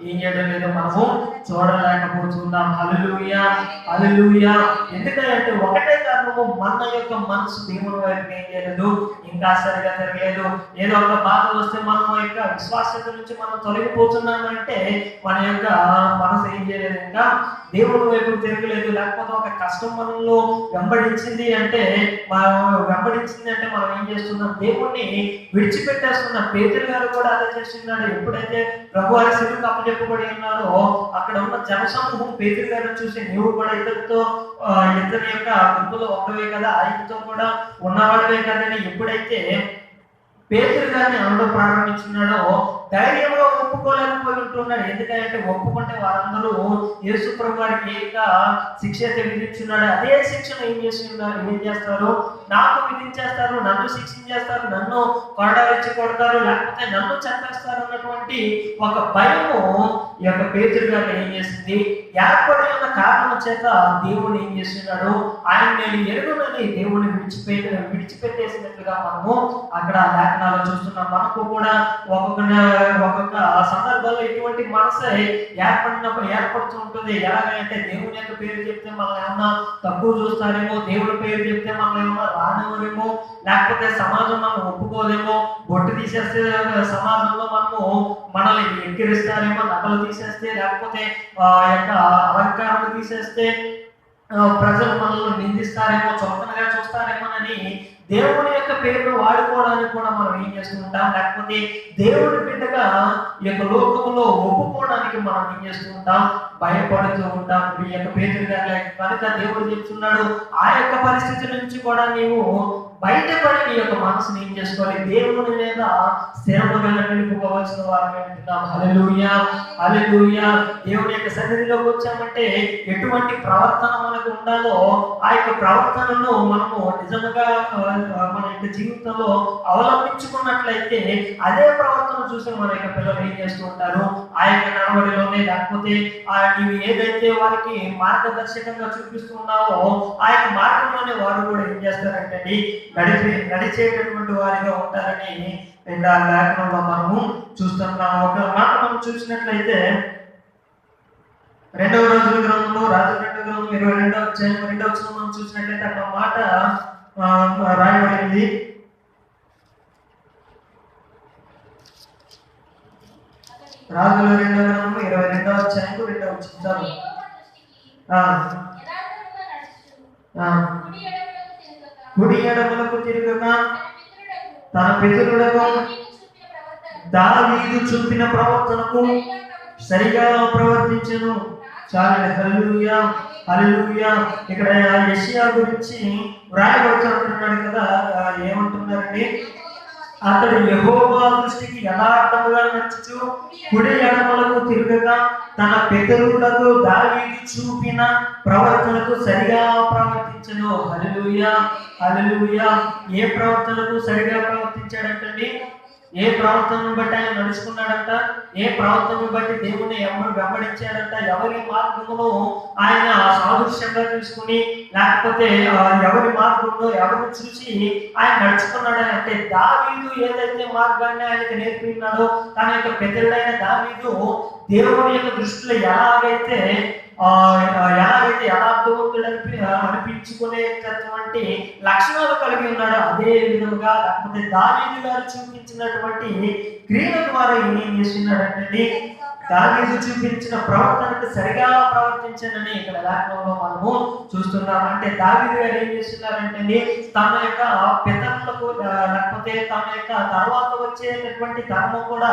ఏం చేయడం లేదో మనము చూడలేకపోతున్నాం. హల్లెలూయా, హల్లెలూయా. ఎందుకంటే ఒకటే కారణము, మన యొక్క మనసు దేవుని వైపు ఏం చేయలేదు, ఇంకా సరిగా తిరగలేదు. ఏదో ఒక బాధ వస్తే మనం యొక్క విశ్వాసత నుంచి మనం తొలగిపోతున్నామంటే మన యొక్క మనసు ఏం చేయలేదు, ఇంకా దేవుని వైపు తిరగలేదు. లేకపోతే ఒక కష్టం మనలో వెంబడించింది అంటే మనం ఏం చేస్తున్నాం, దేవుణ్ణి విడిచిపెట్టేస్తున్నాం. పేతురు గారు కూడా అదే చేస్తున్నాడు. ఎప్పుడైతే ప్రభు వారి శిలువకు అప్పచెప్పబడి ఉన్నాడో అక్కడ ఉన్న జనసమూహం పేతురు గారిని చూసి, నీవు కూడా ఇతని యొక్క గుంపులో ఒకవే కదా, ఆయనతో కూడా ఉన్నవాడివే కదని ఎప్పుడైతే పేతురు గారిని అనడం ప్రారంభించున్నాడో ధైర్యంగా ఒప్పుకోలేకపోయి ఉంటున్నాడు. ఎందుకంటే ఒప్పుకుంటే వారందరూ యేసు ప్రభు వారికి శిక్ష అయితే విధించున్నాడు. అదే శిక్షను ఏం చేస్తారు, నాకు విధించేస్తారు, నన్ను శిక్షించేస్తారు, నన్ను కొరడాలిచ్చి కొడతారు, లేకపోతే నన్ను చంపేస్తారు అన్నటువంటి ఒక భయము ఈ యొక్క పేతురు గారిని ఏం చేసింది, ఏర్పడి ఉన్న కారణం చేత దేవుడు ఏం చేస్తున్నాడు, ఆయన నేను ఎరుగునని దేవుడిని విడిచిపెట్టేసినట్లుగా మనము అక్కడ లేఖనాలు చూస్తున్నాం. మనకు కూడా ఒక్కొక్క సందర్భంలో ఇటువంటి మనసే ఏర్పడుతూ ఉంటుంది. ఎలాగంటే దేవుని యొక్క పేరు చెప్తే మనం ఏమన్నా తక్కువ చూస్తారేమో, దేవుడి పేరు చెప్తే మనం ఏమన్నా రానివ్వరేమో, లేకపోతే సమాజం మనం ఒప్పుకోలేమో, బొట్టు తీసేస్తే సమాజంలో మనల్ని ఎక్కిరిస్తారేమో, నగలు తీసేస్తే, లేకపోతే యొక్క అలంకారాలు తీసేస్తే ప్రజలు మనల్ని నిందిస్తారేమో, చొక్కనగా చూస్తారేమోనని దేవుని యొక్క పేరును వాడుకోవడానికి కూడా మనం ఏం చేస్తుంటాం, లేకపోతే దేవుడి బిడ్డగా ఈ యొక్క లోకంలో ఒప్పుకోవడానికి మనం ఏం చేస్తూ ఉంటాం, భయపడుతూ ఉంటాం. ఈ యొక్క పేతురు గారి కనుక దేవుడు చెప్తున్నాడు, ఆ యొక్క పరిస్థితి నుంచి కూడా నీవు బయటపడి నీ యొక్క మనసుని ఏం చేసుకోవాలి, దేవుని మీద స్థిరముగా నిలుపుకోవాల్సిన వారిని అంటున్నాం. హల్లెలూయా, హల్లెలూయా. దేవుని యొక్క సన్నిధిలోకి వచ్చామంటే ఎటువంటి ప్రవర్తన మనకు ఉండాలో ఆ యొక్క ప్రవర్తనను మనము నిజంగా మన యొక్క జీవితంలో అవలంబించుకున్నట్లయితే అదే ప్రవర్తన చూసి మన యొక్క పిల్లలు ఏం చేస్తూ ఉంటారు, ఆ యొక్క నడవడిలోనే, లేకపోతే నీవు ఏదైతే వారికి మార్గదర్శకంగా చూపిస్తున్నావో ఆ యొక్క మార్గంలోనే వారు కూడా ఏం చేస్తారంటే నడిచేటటువంటి వారిగా ఉంటారని లేఖనంలో మనము చూస్తున్నాము. ఒక మాట మనం చూసినట్లయితే 2వ రోజుల గ్రంథంలో రాజుల 2వ గ్రంథం 22వ అధ్యాయం 2వ వచనం మనం చూసినట్లయితే అక్కడ మాట రాయబడింది. రాజుల 2వ గ్రంథం 22వ అధ్యాయం 2వ వచనం. కుడి ఎడమలకు తిరగక తన పితరులకు దావీదు చూపిన ప్రవర్తనకు సరిగా ప్రవర్తించెను. చాలా హల్లెలూయా, హల్లెలూయా. ఇక్కడ యెషయా గురించి వ్రాయబడుతున్నాడు కదా, ఏమంటున్నారండి, అతడు యెహోవా దృష్టికి యథార్థముగా నడుచుచు కుడి ఎడమలకు తిరగక తన పితరులకు దావీదు చూపిన ప్రవర్తనకు సరిగా ప్రవర్తించెను. హల్లెలూయా, హల్లెలూయా. ఏ ప్రవర్తనకు సరిగా ప్రవర్తించాడంటండి, ఏ ప్రవర్తనను బట్టి ఆయన నడుచుకున్నాడంట, ఏ ప్రవర్తనను బట్టి దేవుని ఎవరు వెంబడించాడంట, ఎవరి మార్గమును ఆయన సాదృశ్యంగా తీసుకుని, లేకపోతే ఎవరి మార్గంలో ఎవరిని చూసి ఆయన నడుచుకున్నాడని అంటే, దావీదు ఏదైతే మార్గాన్ని ఆయనకి నేర్పినాడో, తన యొక్క పితరుడైన దావీదు దేవుని యొక్క దృష్టిలో ఎలాగైతే యథార్థవంతుడు అనిపించుకునేటటువంటి లక్షణాలు కలిగి ఉన్నాడు, అదే విధంగా లేకపోతే దావీదు గారు చూపించినటువంటి క్రియల ద్వారా ఏం చేస్తున్నాడంటే దావీదు చూపించిన ప్రవర్తనకు సరిగా ప్రవర్తించానని ఇక్కడ లేఖనంలో మనము చూస్తున్నాం. అంటే దావీదు గారు ఏం చేస్తున్నారంటే తన యొక్క పితరులకు లేకపోతే తన యొక్క తర్వాత వచ్చేటటువంటి ధర్మం కూడా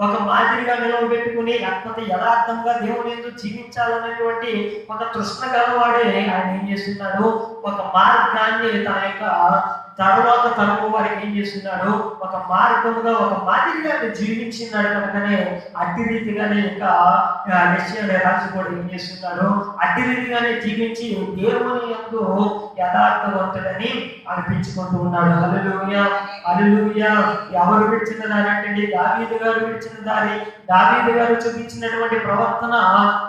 ఒక మాదిరిగా నిలవబెట్టుకుని, లేకపోతే యథార్థంగా దేవుని ఎందుకు జీవించాలనేటువంటి ఒక తృష్ణ గలవాడే ఆయన ఏం చేస్తున్నాడు, ఒక మార్గాన్ని తన యొక్క తర్వాత తరము వారికి ఏం చేస్తున్నాడు, ఒక మార్గముగా ఒక మాదిరిగా జీవించినాడు. కనుకనే అట్టి రీతిగానే ఇంకా యెషయా రాజు కూడా ఏం చేస్తున్నాడు, అట్టి రీతిగానే జీవించి దేవుని యందు యథార్థవంతుడని అనిపించుకుంటూ ఉన్నాడు. హల్లెలూయా, హల్లెలూయా. ఎవరు విడిచిన దారి అంటే దావీదు గారు విడిచిన దారి, దావీదు గారు చూపించినటువంటి ప్రవర్తన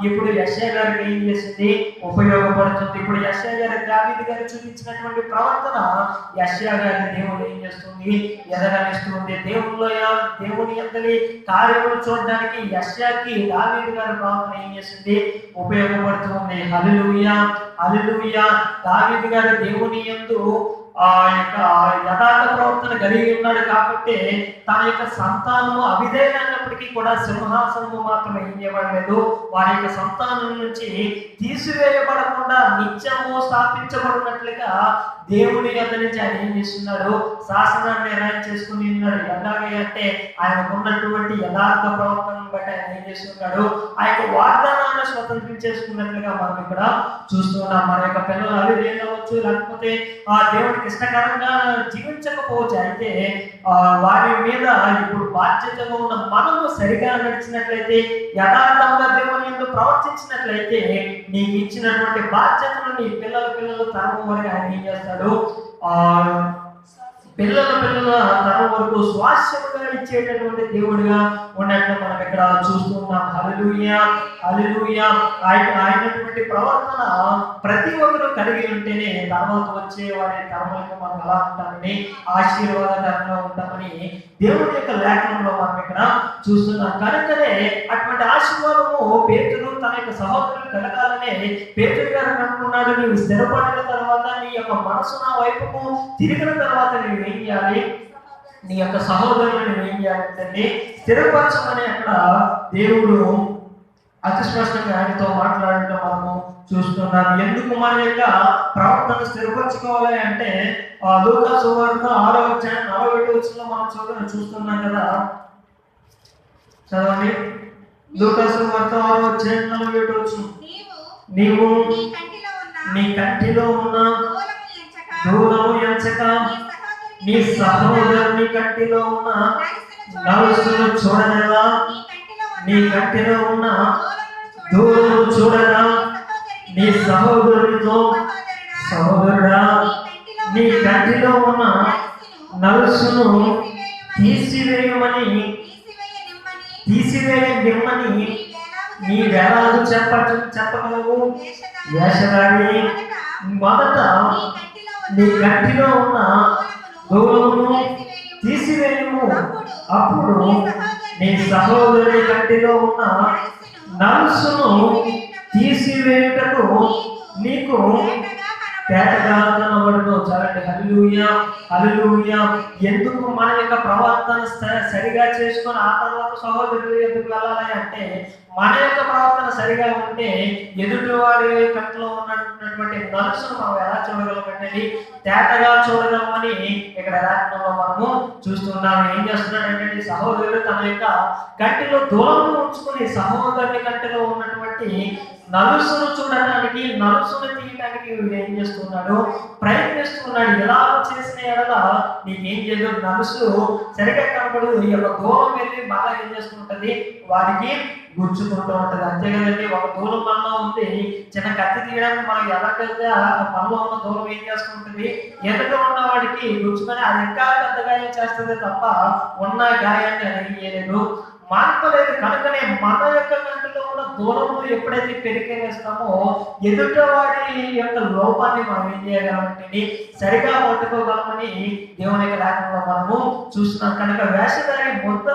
ఇప్పుడు యెషయా గారికి ఏం చేసింది, ఉపయోగపడుతుంది. ఇప్పుడు యెషయా గారు దావీదు గారు చూపించినటువంటి ప్రవర్తన యెషయా యెషయా గారి దేవుడు ఏం చేస్తుంది, ఎదగనిస్తుంది. దేవుని యందలి కార్యములు చూడడానికి యెషయాకి దావీదు గారి ప్రార్థన ఏం చేస్తుంది, ఉపయోగపడుతుంది. హల్లెలూయా, హల్లెలూయా. దావీదు గారు దేవుని యందు ఆ యొక్క యథార్థ ప్రవర్తన కలిగి ఉన్నాడు కాబట్టి తన యొక్క సంతానము అవిధేయులైనప్పటికీ కూడా సింహాసనము మాత్రం ఏం చేయబడలేదు, వారి యొక్క సంతానం నుంచి తీసివేయబడకుండా నిత్యము స్థాపించబడినట్లుగా దేవుని యొద్ద నుంచి ఆయన ఏం చేస్తున్నాడు, శాసనాన్ని నిర్ణయం చేసుకుని ఉన్నాడు. ఎలాగే అంటే ఆయనకు ఉన్నటువంటి యథార్థ ప్రవర్తనను బట్టి ఆయన ఏం చేస్తున్నాడు, ఆ యొక్క వాగ్దానాన్ని స్వతంత్రించేసుకున్నట్లుగా మనం ఇక్కడ చూస్తున్నాం. మన యొక్క పిల్లలు అవిధేయులు అవ్వచ్చు, లేకపోతే ఆ దేవుడికి ఇష్టకరంగా జీవించకపోవచ్చు. అయితే వారి మీద ఇప్పుడు బాధ్యతగా ఉన్న మనము సరిగా నడిచినట్లయితే, యథార్థంగా దేవుని యందు ప్రవర్తించినట్లయితే నీకు ఇచ్చినటువంటి బాధ్యతను నీ పిల్లల తరం వరకు ఆయన ఏం చేస్తాడు, పిల్లల తరం వరకు స్వాస్థ్యముగా ఇచ్చేటటువంటి దేవుడిగా ఉన్నట్లు మనం ఇక్కడ చూస్తున్నాం. హల్లెలూయా, హల్లెలూయా. ఆయనటువంటి ప్రవర్తన ప్రతి ఒక్కరు కలిగి ఉంటేనే తర్వాత వచ్చే వారి తరములకు మనం ఎలా ఉంటామని, ఆశీర్వాదకరంగా ఉంటామని దేవుడి యొక్క లేఖనంలో మనం ఇక్కడ చూస్తున్నాం. కనుకనే అటువంటి ఆశీర్వాదము పేతురు తన యొక్క సహోదరులు కలగాలనే పేతురు గారు అనుకున్నాడు. నీవు స్థిరపడిన తర్వాత, నీ యొక్క మనసు నా వైపుకు తిరిగిన తర్వాత నీవు ఏం చేయాలి, నీ యొక్క సహోదరులను ఏం చేయాలంటే స్థిరపరచమని అక్కడ దేవుడు అతి స్పష్టంగా ఆయనతో మాట్లాడడం మనము చూస్తున్నాం. ఎందుకు మన యొక్క ప్రవర్తన స్థిరపరచుకోవాలి అంటే లూకా సువార్త 6వ అధ్యాయం 47వ వచనంలో మనం చూస్తున్నాం కదా. చదవండి. లూకా సువార్త 6వ అధ్యాయం 47వ వచనం. నీవు నీ కంటిలో ఉన్న దూలము ఎంచక నీ సహోదరుని కంటిలో ఉన్న నలుసును చూడలేదా, నీ కంటిలో ఉన్న దూలము చూడరా, నీ సహోదరునితో సహోదరుడా నీ కంటిలో ఉన్న నలుసును తీసివేయనిమ్మని నీ వేలాలు చెప్పగలవు. వేషధారి, మొదట నీ కంటిలో ఉన్న దూలమును తీసివేయము, అప్పుడు నీ సహోదరుని కంటిలో ఉన్న నలుసును తీసివేయుటకు నీకు తేటగా కనబడును. చాలండి. హల్లెలూయా, హల్లెలూయా. ఎందుకు మన యొక్క ప్రవర్తన సరిగా చేసుకొని ఆ తర్వాత సహోదరులు ఎందుకు వెళ్ళాలి అంటే, మన యొక్క ప్రవర్తన సరిగా ఉంటే ఎదుటివాడి కంట్లో ఉన్నటువంటి నలుసును మనం ఎలా చూడగలమంటే తేటగా చూడగలమని ఇక్కడ రాజ్యంలో మనము చూస్తున్నాము. ఏం చేస్తున్నాడంటే సహోదరుడు తన యొక్క కంటిలో దూరంలో ఉంచుకుని సహోదరుని కంటిలో ఉన్నటువంటి నలుసును చూడటానికి, నలుసును తీయడానికి ఏం చేస్తున్నాడు, ప్రయత్నిస్తున్నాడు. ఎలా చేసిన ఎడల నీకేం చేయదు, నలుసు సరిగా కనపడు. ఈ యొక్క దూరం వెళ్ళి బాగా ఏం చేస్తుంటది, వారికి గుచ్చుకుంటూ ఉంటది. అంతే కదండి. ఒక దూరం మనలో ఉంది, చిన్న కత్తి తీయడానికి మనం ఎలాగైతే మనలో ఉన్న దూరం ఏం చేస్తుంటది, ఎదుట ఉన్న వాడికి గుచ్చుకొని అది ఇంకా పెద్ద గాయం చేస్తుంది తప్ప ఉన్న గాయాన్ని అది చేయలేదు, మాన్పలేదు. కనుకనే మన యొక్క కంటిలో ఉన్న దూరము ఎప్పుడైతే పెరిగేస్తామో ఎదుటవాడి యొక్క లోపాన్ని మనం ఏం చేయగలమంటే సరిగా పట్టుకోగలమని దేవుని యొక్క లేఖనంలో మనము చూస్తున్నాం. కనుక వేషధారి మొదట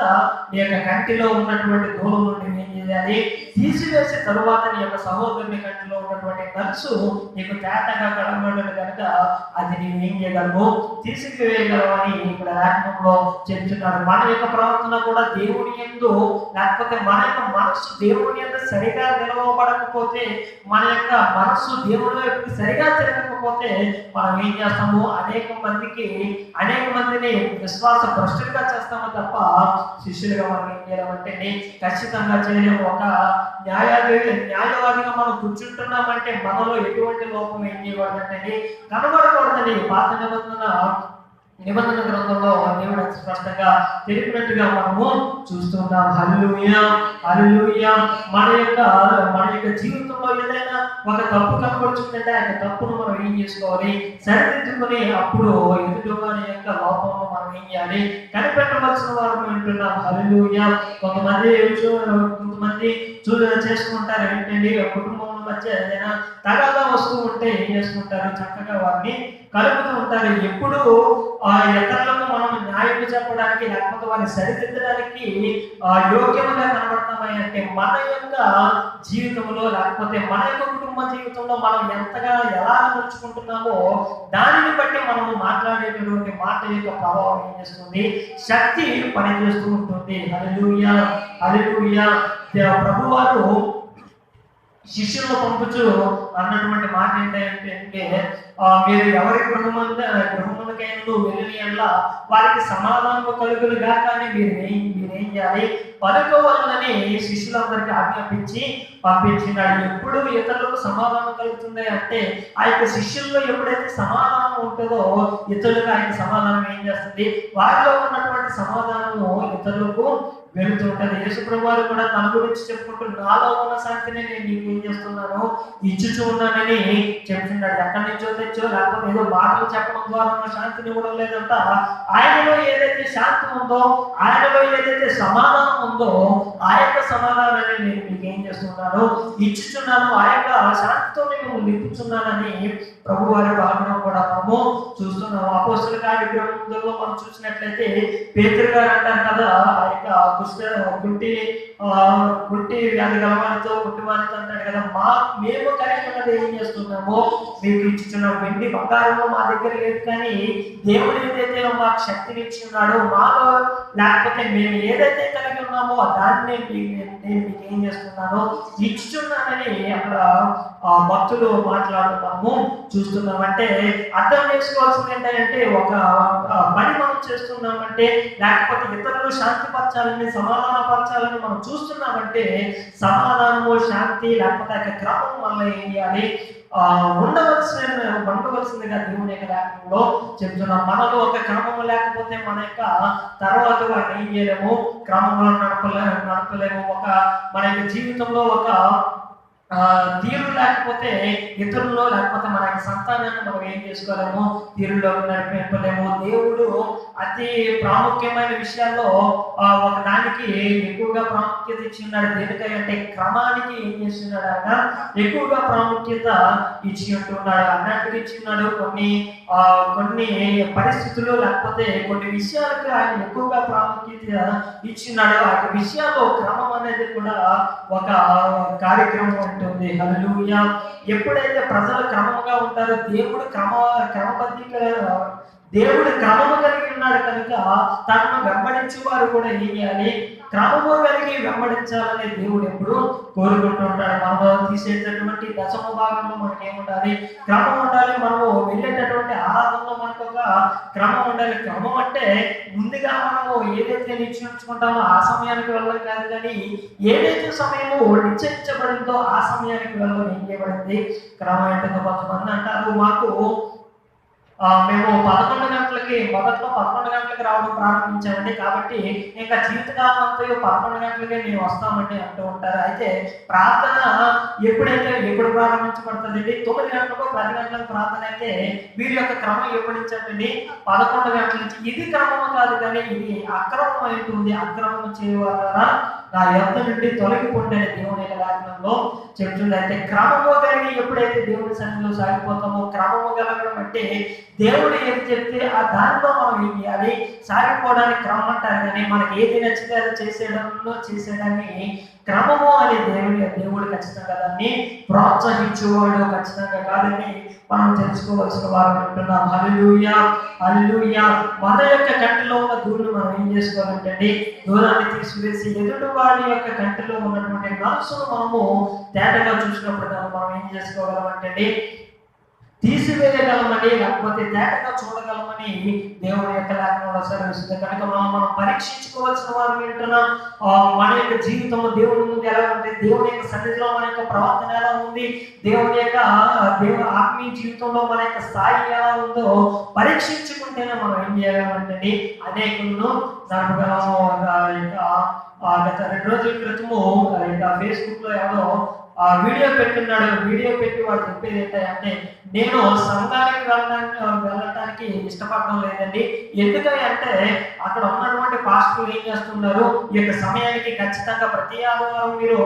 నీ యొక్క కంటిలో ఉన్నటువంటి దూరం నుండి ఏం చేయాలి, తీసివేసిన తరువాత నీ యొక్క సహోదరుని కంటిలో ఉన్నటువంటి నలుసు నీకు తేటగా కనబడదు కనుక అది నీవు ఏం చేయగలవు, తీసివేయగలవని ఇక్కడ లేఖనంలో చెప్తున్నాడు. మన యొక్క ప్రవర్తన కూడా దేవుని యందు, లేకపోతే మన యొక్క మనస్సు దేవుని యందు సరిగా నిలవబడకపోతే, మన యొక్క మనస్సు దేవుని వైపు సరిగా తిరగకపోతే మనం ఏం చేస్తాము, అనేక మందిని విశ్వాస భ్రష్టులుగా చేస్తాము తప్ప శిష్యులుగా మనం ఏం చేయాలంటే ఖచ్చితంగా చేయలేము. ఒక న్యాయవాదిగా మనం కూర్చుంటున్నామంటే మనలో ఎటువంటి లోపం ఏం చేయకూడదంటే కనబడకూడదని పాత నిబంధన గ్రంథంలో దేవుడు స్పష్టంగా తెలిపినట్టుగా మనము చూస్తున్నాం. హల్లెలూయా, హల్లెలూయా. మన యొక్క జీవితంలో ఏదైనా ఒక తప్పు కనపడుతుందంటే ఆ యొక్క తప్పును మనం ఏం చేసుకోవాలి, సరిదిద్దుకొని అప్పుడు ఎదుటివారి యొక్క లోపంలో మనం ఏం చేయాలి, కనిపెట్టవలసిన వారు వింటున్నాం. హల్లెలూయా. కొంతమంది చేసుకుంటారు ఏంటండి, కుటుంబంలో మధ్య ఏదైనా తగాదా వస్తూ ఉంటే ఏం చేసుకుంటారు, చక్కగా వారిని కలుపుతూ ఉంటారు. ఎప్పుడు ఇతరులకు మనం న్యాయం చెప్పడానికి లేకపోతే వారిని సరిదిద్దడానికి యోగ్యముగా కనబడతామని అంటే మన యొక్క జీవితంలో లేకపోతే మన యొక్క కుటుంబ జీవితంలో మనం ఎంతగా ఎలా నడుచుకుంటున్నామో దానిని బట్టి మనం మాట్లాడేటటువంటి మాట యొక్క ప్రభావం ఏం చేస్తుంది, శక్తి పనిచేస్తూ ఉంటుంది. హల్లెలూయా, హల్లెలూయా. ప్రభువారు శిష్యులను పంపుచు అన్నటువంటి మాట ఏంటంటే, మీరు ఎవరి గృహములకైనా వెళ్ళిన ఎడల వారికి సమాధానము కలుగులుగా, కానీ మీరేం చేయాలి, పలుకోవాలని శిష్యులందరికీ ఆజ్ఞాపించి పంపించినాడు. ఎప్పుడు ఇతరులకు సమాధానం కలుగుతుంది అంటే ఆ యొక్క శిష్యుల్లో ఎప్పుడైతే సమాధానం ఉంటుందో ఇతరులకు ఆయన సమాధానం ఏం చేస్తుంది, వారిలో ఉన్నటువంటి సమాధానము ఇతరులకు వెళుతూ ఉంటుంది. యేసుప్రభువు వారు కూడా తన గురించి చెప్పుకుంటూ నాలో ఉన్న శాంతిని నేను నీకు ఏం చేస్తున్నాను, ఇచ్చుచూ ఉన్నానని చెప్తున్నాడు. ఎక్కడి నుంచో తెచ్చో లేకపోతే ఏదో మాటలు చెప్పడం ద్వారా ఉన్న శాంతిని ఇవ్వడం లేదంట. ఆయనలో ఏదైతే శాంతి ఉందో, ఆయనలో ఏదైతే సమాధానం ఉందో ఆ యొక్క సమాధానాన్ని నేను మీకు ఏం చేస్తున్నాను, ఇచ్చుచున్నాను. ఆ యొక్క శాంతితో నేను నింపుచున్నానని ప్రభు వారి పాలన కూడా మనము చూస్తున్నాము. అపోస్తలుల కార్యక్రమంలో మనం చూసినట్లయితే పేతురు గారు అంటారు కదా, ఆ యొక్క గుంటి వ్యాధి గలవారితో గుడ్డివారితో అంటాడు కదా, మేము కలిగి ఉన్నది ఏం చేస్తున్నామో మీకు ఇచ్చుచున్నాం. వెండి బంగారంలో మా దగ్గర లేదు, కానీ దేవుడు ఏదైతే మాకు శక్తిని ఇచ్చి ఉన్నాడో మాలో లేకపోతే మేము ఏదైతే కలిగి ఉన్నామో దాన్ని నేను మీకు ఏం చేస్తున్నానో ఇచ్చుచున్నానని అక్కడ భక్తులు మాట్లాడుతున్నాము చూస్తున్నామంటే అర్థం చేసుకోవాల్సింది ఏంటంటే, ఒక పని మనం చేస్తున్నామంటే లేకపోతే ఇతరులు శాంతిపరచాలని సమాధానపరచాలని మనం చూస్తున్నామంటే సమాధానము శాంతి లేకపోతే ఆ క్రమం వల్ల ఏం చేయాలి, ఉండవలసిందిగా దేవుని యొక్క లేఖనంలో చెప్తున్నాం. మనలో ఒక క్రమము లేకపోతే మన యొక్క తర్వాత వాటిని ఏం చేయలేము, క్రమంలో నడపలేము. మన యొక్క జీవితంలో ఒక తీరు లేకపోతే ఇతరుల్లో లేకపోతే మన సంతానాన్ని మనం ఏం చేసుకోలేము, తీరులో నడిపించలేము. దేవుడు అతి ప్రాముఖ్యమైన విషయాల్లో ఒక దానికి ఎక్కువగా ప్రాముఖ్యత ఇచ్చిన్నాడు. దేనికంటే క్రమానికి ఏం చేస్తున్నాడు, ఆయన ఎక్కువగా ప్రాముఖ్యత ఇచ్చి ఉంటున్నాడు, అన్నట్టుగా ఇచ్చిన్నాడు. కొన్ని పరిస్థితులు లేకపోతే కొన్ని విషయాలకు ఆయన ఎక్కువగా ప్రాముఖ్యత ఇచ్చిన్నాడు. ఆ విషయాల్లో క్రమం అనేది కూడా ఒక కార్యక్రమం ఉంటుంది. హల్లెలూయా. ఎప్పుడైతే ప్రజలు క్రమంగా ఉంటారో దేవుడు క్రమము కలిగి ఉన్నాడు కనుక తనను వెంబడించే వారు కూడా ఏం చేయాలి, క్రమము కలిగి వెంబడించాలని దేవుడు ఎప్పుడు కోరుకుంటూ ఉంటాడు. మనము తీసేటటువంటి దశమ భాగంలో మనకి ఏముండాలి, క్రమం ఉండాలి. మనము వెళ్ళేటటువంటి ఆరాధనలో మనకు ఒక క్రమం ఉండాలి. క్రమం అంటే ముందుగా మనము ఏదైతే నిశ్చయించుకుంటామో ఆ సమయానికి వెళ్ళడం కాదు, కానీ ఏదైతే సమయము నిశ్చయించబడిందో ఆ సమయానికి వెళ్ళడం ఏం చేయబడింది, క్రమం అంటే. కొంతమంది అంటారు, మేము 11 గంటలకి మొదట్లో 11 గంటలకి రావడం ప్రారంభించామండి, కాబట్టి ఇంకా జీవితకాలం అంతా 11 గంటలకే మేము వస్తామండి అంటూ ఉంటారు. అయితే ప్రార్థన ఎప్పుడు ప్రారంభించబడుతుంది, 9 గంటలకు 10 గంటలకు ప్రార్థన అయితే వీరి యొక్క క్రమం ఎప్పటి నుంచి అంటే 11 గంటల నుంచి. ఇది క్రమం కాదు, కానీ ఇది అక్రమం అవుతుంది. అక్రమం చేయవారా నా యొద్ద నుండి తొలగిపోండి అని దేవుని యొక్క లేఖనంలో చెప్తుంది. అయితే క్రమము కలిగి ఎప్పుడైతే దేవుని సన్నిధిలో సాగిపోతామో, క్రమము కలగడం అంటే దేవుడు ఏది చెప్తే ఆ దానిలో మనం ఏం చేయాలి, సాగిపోవడానికి క్రమం అంటారు. కానీ మనకి ఏది నచ్చితే అది చేసేదాన్ని క్రమము అనే దేవుడు ఖచ్చితంగా దాన్ని ప్రోత్సహించేవాడు ఖచ్చితంగా కాదని మనం తెలుసుకోవాల్సిన వారు అంటున్నాం. హల్లెలూయా, హల్లెలూయా. మన యొక్క కంటిలో ఉన్న ధూళిని మనం ఏం చేసుకోవాలంటే దూరాన్ని తీసివేసి ఎదుటి వాడి యొక్క కంటిలో ఉన్నటువంటి మనసును మనము తేటగా చూసినప్పుడు దాన్ని మనం ఏం చేసుకోగలమంటే తీసివేయగలమని లేకపోతే తేటగా చూడగలమని దేవుని యొక్క లేఖనంలో సెలవిస్తుంది. కనుక మనం పరీక్షించుకోవాల్సిన వారు ఏంటున్నాం, మన యొక్క జీవితంలో దేవుని ముందు ఎలా ఉంది, దేవుని యొక్క సన్నిధిలో మన యొక్క ప్రవర్తన ఎలా ఉంది, దేవుని ఆత్మీయ జీవితంలో మన యొక్క స్థాయి ఎలా ఉందో పరీక్షించుకుంటేనే మనం ఏం చేయగలమంటే అనేకులను జరపగలము. గత 2 రోజుల క్రితము ఫేస్బుక్ లో ఎవరో వీడియో పెట్టున్నాడు. వీడియో పెట్టి వాడు చెప్పేది ఏంటంటే, నేను సంఘానికి వెళ్ళటానికి ఇష్టపడడం లేదండి. ఎందుకంటే అక్కడ ఉన్నటువంటి పాస్టర్లు ఏం చేస్తున్నారు, ఈ యొక్క సమయానికి ఖచ్చితంగా ప్రతి ఆదివారం మీరు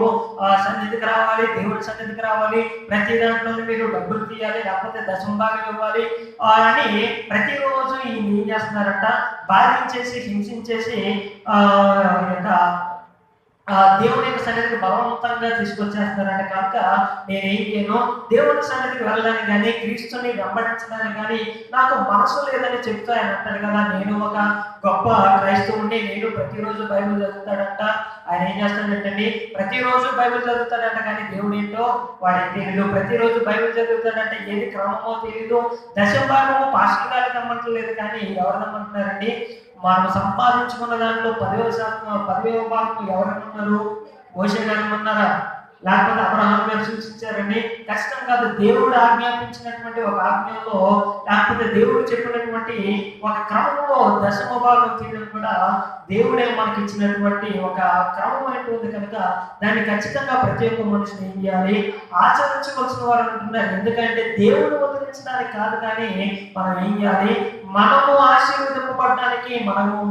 సన్నిధికి రావాలి, దేవుడి సన్నిధికి రావాలి, ప్రతి దాంట్లో మీరు డబ్బులు తీయాలి, లేకపోతే దశంభాగం ఇవ్వాలి అని ప్రతిరోజు ఈయన ఏం చేస్తున్నారంట, బాధించేసి హింసించేసి దేవుని యొక్క సన్నిధికి బలవంతంగా తీసుకొచ్చేస్తున్నారంటే కనుక నేనేం చేయను, దేవుని సన్నిధికి వెళ్ళడానికి కానీ క్రీస్తుని వెంబడించడానికి కానీ నాకు మనసు లేదని చెప్తూ ఆయన అంటాడు కదా. నేను ఒక గొప్ప క్రైస్తవుడిని, నేను ప్రతిరోజు బైబిల్ చదువుతాడంట. ఆయన ఏం చేస్తాడంటండి, ప్రతిరోజు బైబిల్ చదువుతాడంట, కానీ దేవుడు ఏంటో వాడికి తెలియదు. ప్రతిరోజు బైబిల్ చదువుతాడంటే ఏది క్రమమో తెలియదు. దశభాగము పాస్టర్ గారికి నమ్మట్లేదు, కానీ ఎవరు నమ్మంటున్నారండి, మనం సంపాదించుకున్న దాంట్లో 10వ భాగం ఎవరనున్నారు, మోషే గారు ఉన్నారా, లేకపోతే అబ్రహాం గారు సూచించారండి? కష్టం కాదు. దేవుడు ఆజ్ఞాపించినటువంటి ఒక ఆజ్ఞలో, లేకపోతే దేవుడు చెప్పినటువంటి ఒక క్రమంలో దశమ భాగం తీయడం కూడా దేవుడే మనకి ఇచ్చినటువంటి ఒక క్రమం ఉంటుంది కనుక దాన్ని ఖచ్చితంగా ప్రతి ఒక్క మనిషిని ఏం చేయాలి, ఆచరించవలసిన వారు అంటున్నారు. ఎందుకంటే దేవుడు వదిలించడానికి కాదు, కానీ మనం ఏం చేయాలి, మనము ఆశీర్వదింపబడడానికి,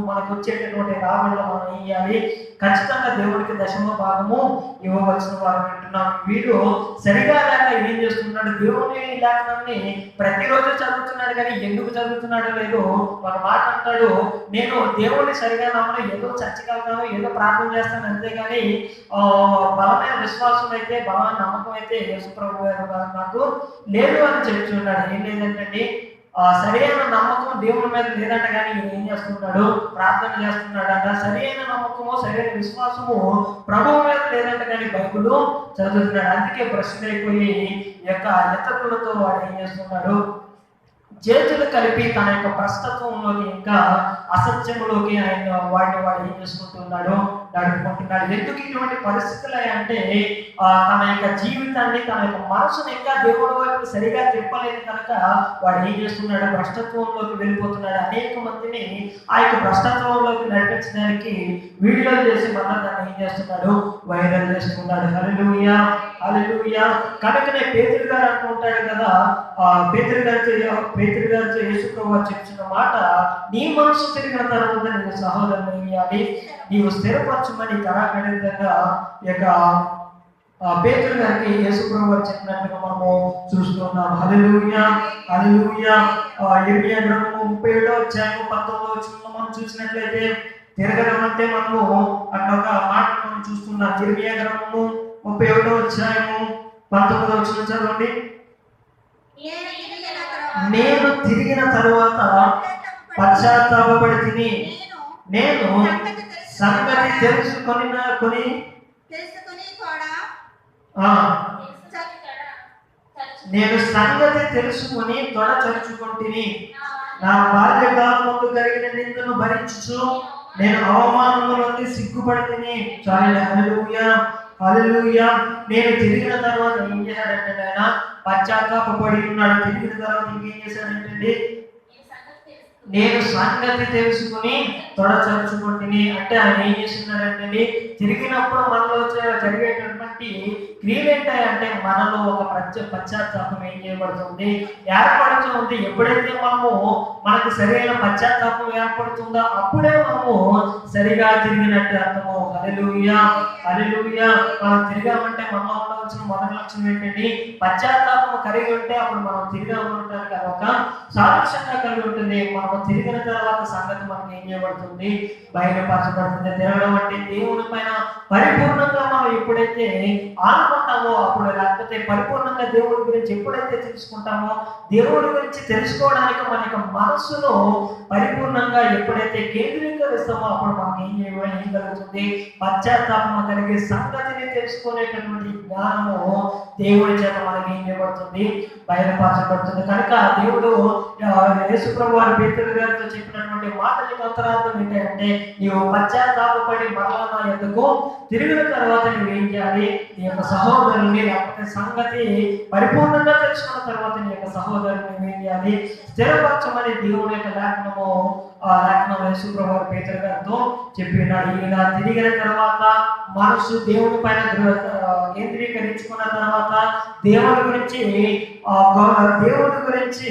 మనకు వచ్చేటటువంటి రాబడిలో మనం ఏం చేయాలి, ఖచ్చితంగా దేవుడికి దశమ భాగము ఇవ్వవలసిన వారు అంటున్నాం. వీడు సరిగా లేక ఏం చేస్తున్నాడు, దేవుని లేఖనాన్ని ప్రతిరోజు చదువుతున్నాడు, కానీ ఎందుకు చదువుతున్నాడో లేదో ఒక మాట అంటాడు, నేను దేవుడిని సరిగా నమ్మను, ఏదో చర్చకి వెళ్తాను, ఏదో ప్రార్థన చేస్తాను, అంతేగాని బలమైన విశ్వాసం అయితే, బలమైన నమ్మకం అయితే యేసుప్రభు గారు నాకు లేదు అని చెప్తున్నాడు. ఏం లేదంటే సరైన నమ్మకం దేవుని మీద లేదంట, కానీ ఈయన ఏం చేస్తున్నాడు, ప్రార్థన చేస్తున్నాడు అంట. సరైన నమ్మకము, సరైన విశ్వాసము ప్రభువు మీద లేదంట, కానీ బైబిల్ చదువుతున్నాడు. అందుకే ప్రశ్న అయిపోయి యొక్క ఇతరులతో వాడు ఏం చేస్తున్నాడు, చేతులు కలిపి తన యొక్క భ్రష్టత్వంలోకి, ఇంకా అసత్యంలోకి వాడు ఏం చేసుకుంటున్నాడు, నడుపుకుంటున్నాడు. ఎందుకు ఇటువంటి పరిస్థితులు అంటే తన యొక్క జీవితాన్ని, తన యొక్క మనసును ఇంకా దేవుడి వైపు సరిగా తిప్పలేదు కనుక వాడు ఏం చేస్తున్నాడు, భ్రష్టత్వంలోకి వెళ్ళిపోతున్నాడు. అనేక మందిని ఆ యొక్క భ్రష్టత్వంలోకి నడిపించడానికి వీడియోలు చేసి మళ్ళీ దాన్ని ఏం చేస్తున్నాడు, వైరల్ చేస్తున్నాడు. హల్లెలూయా, హల్లెలూయా. కనుకనే పేతురు గారు అంటుంటాడు కదా, పేతురు గారితో యేసుప్రభువు చెప్పిన మాట, నీ మనసు తిరిగిన తర్వాత నీ సహోదరుని ఏం చేయాలి, నీవు స్థిరపరచమని కరాఖండితంగా యొక్క పేతురు గారికి యేసుప్రభువు వారు చెప్పినట్టుగా మనము చూస్తున్నాం. హల్లెలూయా, హల్లెలూయా. ఇర్మియా గ్రంథము 37వ అధ్యాయము 19వ వచనంలో మనం చూసినట్లయితే, తిరగడం అంటే మనము అక్కడ ఒక మాట మనం చూస్తున్నాం. ఇర్మియా గ్రంథము 37వ అధ్యాయము 19వ వచనం చదవండి. నేను తిరిగిన తరువాత పశ్చాత్తాపపడి తిని, నేను సంగతి తెలుసుకొని తొడ చరుచుకుంటుని, నా బాల్యకాలం ముందు కలిగిన నిందను భరించు నేను అవమానములకి సిగ్గుపడి తిని. చాలు. హల్లెలూయా, హల్లెలూయా. నేను తిరిగిన తర్వాత ఏం చేశాడంటే ఆయన పశ్చాత్తాపపడి ఉన్నాడు. తిరిగిన తర్వాత ఇంకేం చేశాడంటే, నేను సంగతి తెలుసుకుని తొడ చరుచుకుంటుని. అంటే ఆయన ఏం చేస్తున్నాడంటే, తిరిగినప్పుడు మనలో జరిగేటటువంటి క్రియలు ఏంటంటే మనలో ఒక పశ్చాత్తాపం ఏం చేయబడుతుంది, ఏర్పడుతుంది. ఎప్పుడైతే మనకు సరైన పశ్చాత్తాపం ఏర్పడుతుందో అప్పుడే మనము సరిగా తిరిగినట్టు అర్థము. హల్లెలూయా, హల్లెలూయా. మనం తిరిగామంటే మనలో ఉండవలసిన మొదటి లక్షణం ఏంటంటే, పశ్చాత్తాపం కలిగి ఉంటే అప్పుడు మనం తిరిగా ఉండటానికి అదొక సాదృశ్యంగా కలిగి ఉంటుంది. మనం తిరిగిన తర్వాత సంగతి మనకి ఏం చేయబడుతుంది, బయలుపరచబడుతుంది. తిరగడం అంటే దేవుని పైన పరిపూర్ణంగా మనం ఎప్పుడైతే ఆనుకుంటామో అప్పుడు, లేకపోతే పరిపూర్ణంగా దేవుడి గురించి ఎప్పుడైతే తెలుసుకుంటామో, దేవుడి గురించి తెలుసుకోవడానికి మన యొక్క మనస్సులో పరిపూర్ణంగా ఎప్పుడైతే కేంద్రీకరిస్తామో అప్పుడు మనకి ఏం కలుగుతుంది, పశ్చాత్తాపం కలిగే సంగతిని తెలుసుకునేటటువంటి జ్ఞానము దేవుడి చేత మనకి మనకి ఏం చేయబడుతుంది, బయలుపరచబడుతుంది. కనుక దేవుడు యేసు ప్రభు వారి పేతురు గారితో చెప్పినటువంటి మాటలకు అంతరార్థం ఏంటంటే, నీవు పశ్చాత్తాపపడి మరలా నా యొద్దకు తిరిగిన తర్వాత నువ్వేం చేయాలి, నీ యొక్క సహోదరుని లేకపోతే సంగతి పరిపూర్ణంగా తెలుసుకున్న తర్వాత నీ యొక్క సహోదరుని నువ్వేం చేయాలి, స్థిరపరచమని దేవుని యొక్క లేఖనము యేసు ప్రభు వారి పేతురు గారితో చెప్పినాడు. ఈయన తిరిగిన తర్వాత మనసు దేవుని పైన కేంద్రీకరించుకున్న తర్వాత దేవుని గురించి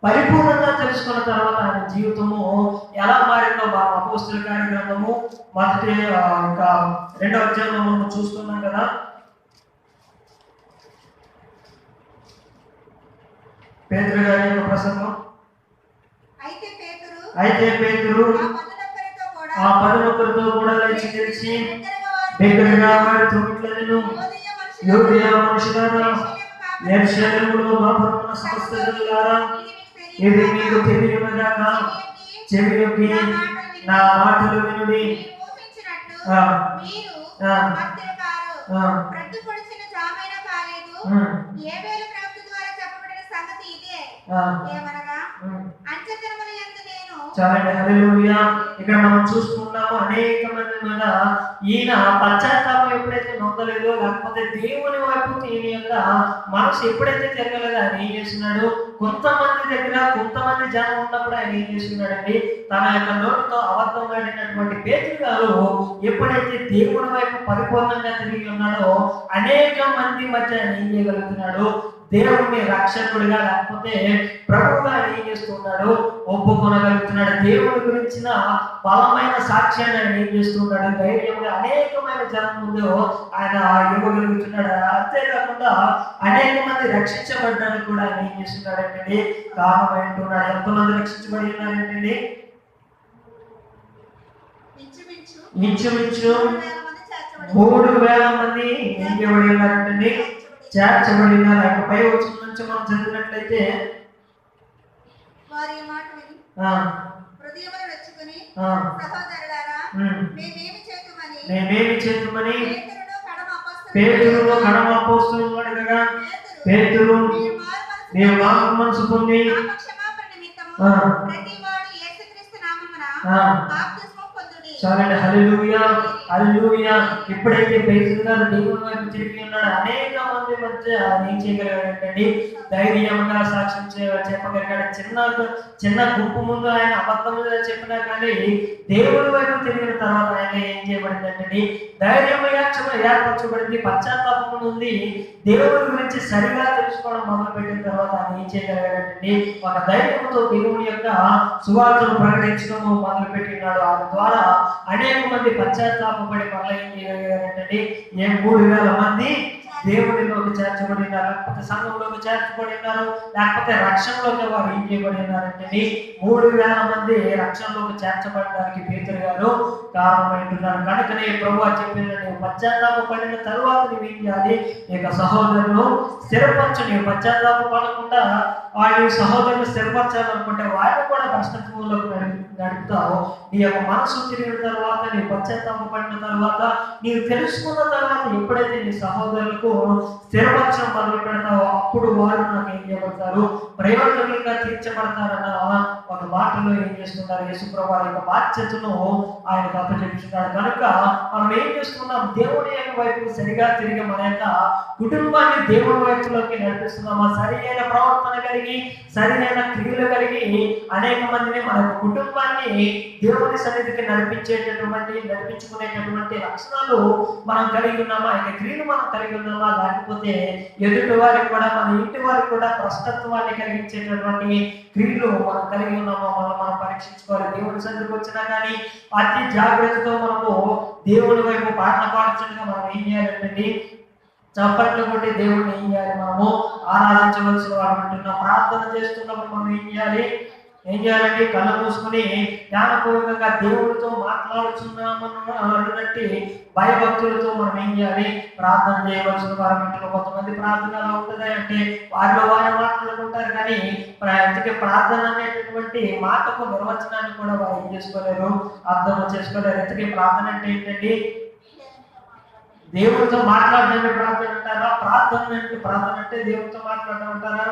పరిపూర్ణంగా తెలుసుకున్న తర్వాత ఆయన జీవితము ఎలా మారిందో అపోస్తలుల కార్యగ్రంథము 2వ అధ్యాయంలో మనం చూస్తున్నాం కదా. పేతురు గారి యొక్క ప్రసంగం. అయితే పేతురు ఆ 11 కూడా లేచి తెలిసి దగ్గరగా వారితో ఇట్లనెను, యూదయ మనుషులారా, యెరూషలేములో బాబున్న సమస్త జనులారా, ఇది మీకు తెలియగాక చెవియొగ్గి నా మాటలు వినుడి. చాలండి, హల్లెలూయా. ఇక్కడ మనం చూస్తున్నాము అనేక మంది మీద ఈయన పశ్చాత్తాపం ఎప్పుడైతే నొందలేదో, లేకపోతే దేవుని వైపు ఈయన యొక్క మనసు ఎప్పుడైతే తిరగలేదో ఆయన ఏం చేస్తున్నాడు, కొంతమంది జనం ఉన్నప్పుడు ఆయన ఏం చేస్తున్నాడండి, తన యొక్క నోటితో అబద్ధం ఆడినటువంటి పేతురు గారు ఎప్పుడైతే దేవుని వైపు పరిపూర్ణంగా తిరిగి ఉన్నాడో అనేక మంది మధ్య ఆయన ఏం చేయగలుగుతున్నాడు, దేవుని రక్షకుడిగా లేకపోతే ప్రభువుగా ఏం చేస్తున్నాడు, ఒప్పుకొనగలుగుతున్నాడు. దేవుని గురించిన బలమైన సాక్ష్యాన్ని ఆయన ఏం చేస్తున్నాడు, ధైర్యంగా అనేకమైన జనం ముందు ఆయన ఇవ్వగలుగుతున్నాడు. అంతేకాకుండా అనేక మంది రక్షించబడ్డానికి కూడా ఆయన ఏం చేస్తున్నాడంటే కారణం ఏంటున్నాడు. ఎంతమంది రక్షించబడి ఉన్నారంటండి? ఇంచుమించు 3,000 మంది ఏం చేయబడి ఉన్నారంటండి, చేర్చబడి ఉన్నారు. ఆయన పై వచ్చిన నుంచి మనం చదివినట్లయితే మేమేమి చేతుమని పేతురులో కడమ అపోస్తలుడు అడగగా, పేతురు మీరు మారు మనసు పొంది చాలండి, హల్లెలూయా, హల్లెలూయా. ఎప్పుడైతే పేతురు గారు దేవుని వైపు తిరిగి ఉన్నాడు, అనేక మంది మధ్య ఏం చేయగలిగాడంటే ధైర్యంగా సాక్ష్యం చెప్పగలిగాడు. చిన్న గుంపు ముందు ఆయన అబద్ధం చెప్పినా కానీ దేవుని వైపు తిరిగిన తర్వాత ఆయన ఏం చేయబడిందంటే ధైర్యం ఏర్పరచబడింది. పశ్చాత్తాపం ఉంది. దేవుని గురించి సరిగా తెలుసుకోవడం మొదలు పెట్టిన తర్వాత ఆయన ఏం చేయగలిగాడంటే ఒక ధైర్యంతో దేవుని యొక్క సువార్తను ప్రకటించడం మొదలు పెట్టినాడు. ఆ ద్వారా అనేక మంది పశ్చాత్తాపడి మరలా ఏం చేయగలిగారంటే 3,000 మంది దేవుడిలోకి చేర్చబడి ఉన్నారు, లేకపోతే సంఘంలోకి చేర్చబడి ఉన్నారు, లేకపోతే రక్షణలోకి వారు ఏం చేయబడి ఉన్నారంటే 3,000 మంది రక్షణలోకి చేర్చబడడానికి పేతురు గారు కారణమైంటున్నారు. కనుకనే ప్రభువు చెప్పింది, నీవు పశ్చాత్తాప పడిన తరువాత నువ్వు ఏం చేయాలి, నీకు సహోదరులు స్థిరపరచు. నీవు పశ్చాత్తాప పడకుండా వారి సహోదరులు స్థిరపరచాలనుకుంటే వారిని కూడా భ్రష్టత్వంలోకి నడుపుతావు. నీ యొక్క మనసు తిరిగిన తర్వాత, నీ పశ్చాత్తాప పడిన తర్వాత, నీవు తెలుసుకున్న తర్వాత ఎప్పుడైతే నీ సహోదరులకు స్థిరపరచడం మొదలు పెడతావో అప్పుడు వారు నాకు ఏం చేయబడతారు, ప్రయోజనంగా తీర్చబడతారన్న ఒక మాటలో ఏం చేస్తున్నారు, యేసుప్రభు వారి యొక్క బాధ్యతను ఆయనకు అప్పచెప్తున్నాడు. కనుక మనం ఏం చేస్తున్నాం, దేవుని వైపు సరిగా తిరిగి మన యొక్క కుటుంబాన్ని దేవుని వైపులోకి నడిపిస్తున్నామా, సరి అయిన ప్రవర్తన కలిగి సరైన క్రియలు కలిగి అనేక మందిని మన కుటుంబాన్ని దేవుని సన్నిధికి నడిపించుకునేటటువంటి లక్షణాలు మనం కలిగి ఉన్నామా, ఇక క్రియలు మనం కలిగి ఉన్నామా, లేకపోతే ఎదుటి వారికి కూడా మన ఇంటి వారికి కూడా భ్రష్టత్వాన్ని కలిగించేటటువంటి క్రియలు మనం కలిగి ఉన్నామా మనం పరీక్షించుకోవాలి. దేవుని సన్నిధికి వచ్చినా కానీ అతి జాగ్రత్తతో మనము దేవుని వైపు పాటలు పాడుతుండగా మనం ఏం చేయాలంటే చప్పట్లు కొట్టి దేవుడిని ఏం చేయాలి, మనము ఆరాధించవలసిన వారు అంటున్నాం. ప్రార్థన చేస్తున్నప్పుడు మనం ఏం చేయాలంటే కళ్ళు మూసుకుని జ్ఞానపూర్వకంగా దేవుడితో మాట్లాడుతున్నామన్నట్టు భయభక్తులతో మనం ఏం చేయాలి, ప్రార్థన చేయవలసిన వారు ఇంట్లో. కొంతమంది ప్రార్థన ఎలా ఉంటుంది అంటే వారిలో వారు మాట్లాడుకుంటారు కానీ ఇంతకీ ప్రార్థన అనేటటువంటి మాటకు నిర్వచనాన్ని కూడా వారు ఏం చేసుకోలేరు, అర్థం చేసుకోలేరు. ఇంతకీ ప్రార్థన అంటే ఏంటండి, దేవుడితో మాట్లాడడానికి ప్రార్థన అంటారా? ప్రార్థన అంటే దేవుడితో మాట్లాడడం అంటారా?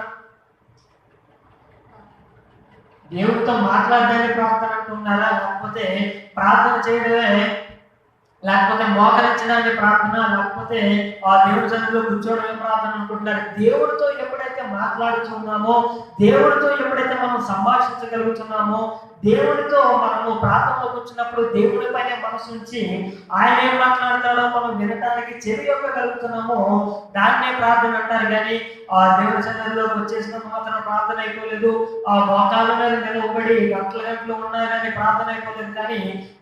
దేవుడితో మాట్లాడడానికి ప్రార్థన అంటున్నారా? లేకపోతే ప్రార్థన చేయడమే, లేకపోతే మోకరించడానికి ప్రార్థన, లేకపోతే ఆ దేవుడి సన్నిధిలో కూర్చోవడమే ప్రార్థన అనుకుంటున్నారు? దేవుడితో ఎప్పుడైతే మాట్లాడుతున్నామో, దేవుడితో ఎప్పుడైతే మనం సంభాషించగలుగుతున్నామో, దేవుడితో మనము ప్రార్థనలోకి వచ్చినప్పుడు దేవుడి పైన మనసు ఉంచి ఆయన ఏం మాట్లాడతాడో మనం వినటానికి చెవి ఇవ్వగలుగుతున్నామో దాన్నే ప్రార్థన అంటారు. కానీ ఆ దేవుడి సన్నిధిలోకి వచ్చేసినంత మాత్రం ప్రార్థన అయిపోలేదు, ఆ మోకాళ్ళ మీద నిలవబడి గంటలు ఉన్నా కానీ ప్రార్థన అయిపోలేదు. కానీ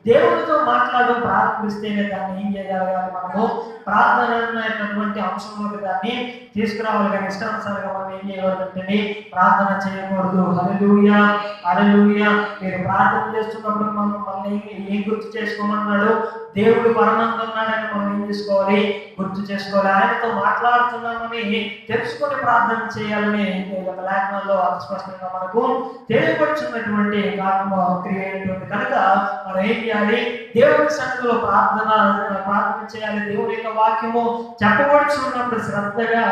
దేవుడితో మాట్లాడడం ప్రారంభిస్తేనే దాన్ని ఏం చేయగలగాలి? మనము ప్రార్థన అనేటటువంటి అంశంలోకి దాన్ని తీసుకురావాలి. కానీ ఇష్టానుసారంగా మనం ఏం చేయకూడదంటే ప్రార్థన చేయకూడదు. హల్లెలూయా, హల్లెలూయా. మీరు ప్రార్థన చేస్తున్నప్పుడు మనం మళ్ళీ ఏం గుర్తు చేసుకోమన్నాడు? దేవుడు పరమంగా ఉన్నాడని మనం ఏం చేసుకోవాలి? గుర్తు చేసుకోవాలి. ఆయనతో మాట్లాడుతున్నామని తెలుసుకొని ప్రార్థన చేయాలని లేఖనాల్లో అస్పష్టంగా మనకు తెలియపరుచున్నటువంటి క్రియ ఏంటి కనుక మనం ఏం చేయాలి? దేవుడి సన్నిధిలో ప్రార్థన చేయాలి. దేవుడి యొక్క వాక్యము చెప్పబడుచు ఉన్నప్పుడు శ్రద్ధగా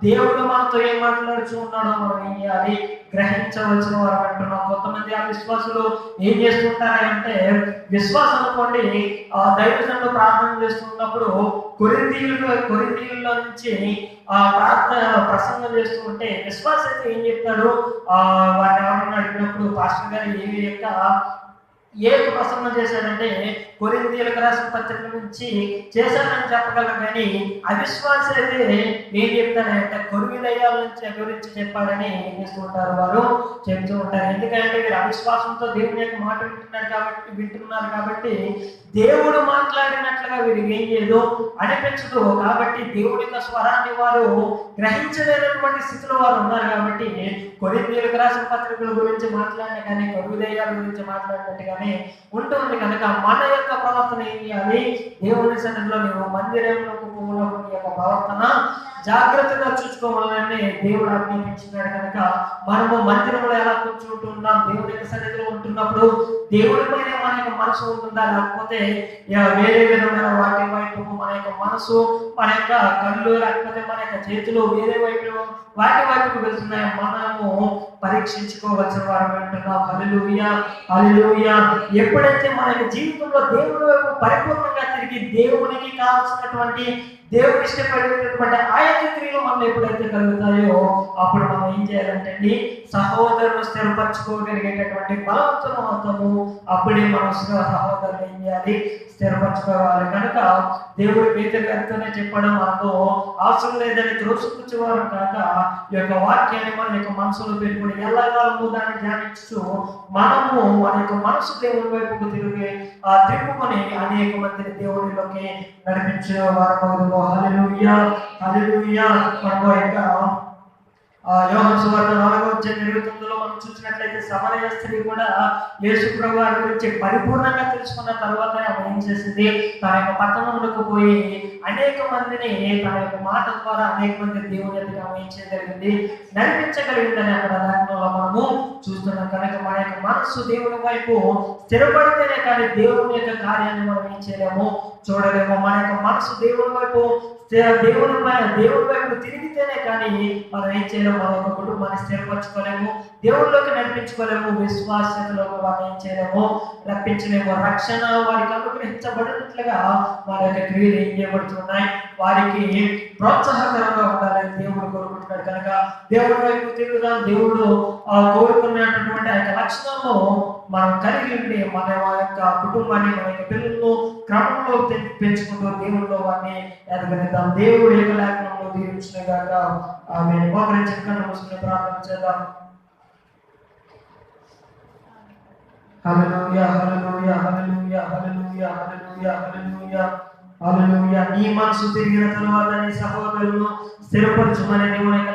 దేవుడు మనతో ఏం మాట్లాడుచు ఉన్నాడో మనం ఏం చేయాలి? గ్రహించవలసిన వారు అంటున్నాం. కొంతమంది ఆ విశ్వాసులు ఏం చేస్తుంటారంటే, విశ్వాసం అనుకోండి దైవజనులు ప్రార్థన చేస్తున్నప్పుడు కొరింథీయుల్లో నుంచి ప్రసంగం చేస్తూ ఉంటే విశ్వాస అయితే ఏం చెప్తాడు? వారిని ఎవరన్నా అడిగినప్పుడు పాస్టర్ గారు ఏ ప్రసంగం చేశాడంటే కొరింథీయులకు రాసిన పత్రిక నుంచి చేశానని చెప్పగలం. కానీ అవిశ్వాస అయితే ఏం చెప్తాడంటే కొరివి దయ్యాల గురించి చెప్పాడని ఏం చేస్తూ ఉంటారు? వారు చెప్తూ ఉంటారు. ఎందుకంటే వీరు అవిశ్వాసంతో దేవుని యొక్క మాట వింటున్నారు కాబట్టి దేవుడు మాట్లాడినట్లుగా వీరికి ఏం చేయదు, అనిపించదు. కాబట్టి దేవుడి యొక్క స్వరాన్ని వారు గ్రహించలేనటువంటి స్థితిలో వారు ఉన్నారు. కాబట్టి కొరింథీయులకు రాసిన పత్రికల గురించి మాట్లాడిన కానీ కొరివి దయ్యాల గురించి మాట్లాడినట్టుగానే ఉంటుంది. కనుక మన యొక్క ప్రవర్తన ఏం చేయాలి? దేవుని సన్నిధిలో నీవు మందిరంలోకి పోవడం యొక్క ప్రవర్తన జాగ్రత్తగా చూసుకోవాలని దేవుడు ఆజ్ఞాపించినాడు. కనుక మనము మందిరంలో ఎలా కూర్చుంటున్నాం? దేవుడి యొక్క సన్నిధిలో ఉంటున్నప్పుడు దేవుడి పైన మన యొక్క మనసు ఉంటుందా? లేకపోతే వేరే విధమైన వాటి వైపు మన యొక్క మనసు, మన యొక్క కళ్ళు, లేకపోతే మన యొక్క చేతులు వేరే వాటి వైపుకు వెళ్తున్నాయి? మనము పరీక్షించుకోవలసిన వారు అంటున్నాం. హల్లెలూయా, హల్లెలూయా. ఎప్పుడైతే మన యొక్క జీవితంలో దేవుడి వైపు పరిపూర్ణంగా తిరిగి దేవునికి కావాల్సినటువంటి దేవుడు ఇష్టపడేటటువంటి ఆ యొక్క క్రియలు మనం ఎప్పుడైతే కలుగుతాయో అప్పుడు మనం ఏం చేయాలంటే సహోదరులు స్థిరపరచుకోగలిగేటటువంటి బలవంతులు అవుతాము. అప్పుడే మనం సహోదరులు ఏం చేయాలి? స్థిరపరచుకోవాలి. కనుక దేవుడు పేతురు గారితోనే చెప్పడం, మనకు అవసరం లేదని త్రోసిపుచ్చేవారు కాక ఈ యొక్క వాక్యాన్ని మన యొక్క మనసులో పెట్టుకుని ఎల్లకాలము దాన్ని ధ్యానించు మనము మన యొక్క మనసు దేవుని వైపుకు తిప్పుకొని అనేక మందిని దేవుడిలోకి నడిపించే వారు. హల్లెలూయా, హల్లెలూయా. మనము యొక్క యోహాను సువార్త 4:29 మనం చూసినట్లయితే సమరయ స్త్రీ కూడా యేసు ప్రభువారి గురించి పరిపూర్ణంగా తెలుసుకున్న తర్వాత ఆమె ఏం చేసింది? తన యొక్క పట్టణంలోకి పోయి అనేక మందిని తన యొక్క మాట ద్వారా అనేక మంది దేవుని ఎదుట ఆమె ఏం చేయగలిగింది? నడిపించగలిగిందని అక్కడ లేఖనంలో మనము చూస్తున్నాం. కనుక మన యొక్క మనస్సు దేవుని వైపు స్థిరపడితేనే కానీ దేవుని యొక్క కార్యాన్ని మనం ఏం చేయలేము, చూడలేము. మన యొక్క మనసు దేవుని వైపు తిరిగితేనే కానీ మనం ఏం చేయలేము? మన యొక్క కుటుంబాన్ని స్థిరపరచుకోలేము, దేవుళ్ళలోకి నడిపించుకోలేము, విశ్వాసతలోకి వారిని ఏం చేయలేము, రప్పించలేము. రక్షణ వారికి అనుగ్రహించబడినట్లుగా వారి యొక్క క్రియలు ఏం చేయబడుతున్నాయి? వారికి ప్రోత్సాహకరంగా ఉండాలని దేవుడు కోరుకుంటున్నాడు. కనుక దేవుడి వైపు తిరుగుదాం. దేవుడు కోరుకున్నటువంటి ఆ యొక్క లక్షణాలను మనం కలిగి ఉండి మన యొక్క కుటుంబాన్ని, మన యొక్క పిల్లలను క్రమంలో పెంచుకుంటూ దేవుడిలో వారిని ఎదగలుగుతాం. దేవుడి యొక్క లేఖనంలో దీవించిన గాక ఆమేన్. మోకరించి కళ్ళు మూసుకుని ప్రార్థన చేద్దాం. హల్లెలూయా, హల్లెలూయా, హల్లెలూయా, హల్లెలూయా, హల్లెలూయా, హల్లెలూయా, హల్లెలూయా. నీ మనసు తిరిగిన తరువాత నీ సహోదరులను స్థిరపరచుమని దేవుని యొక్క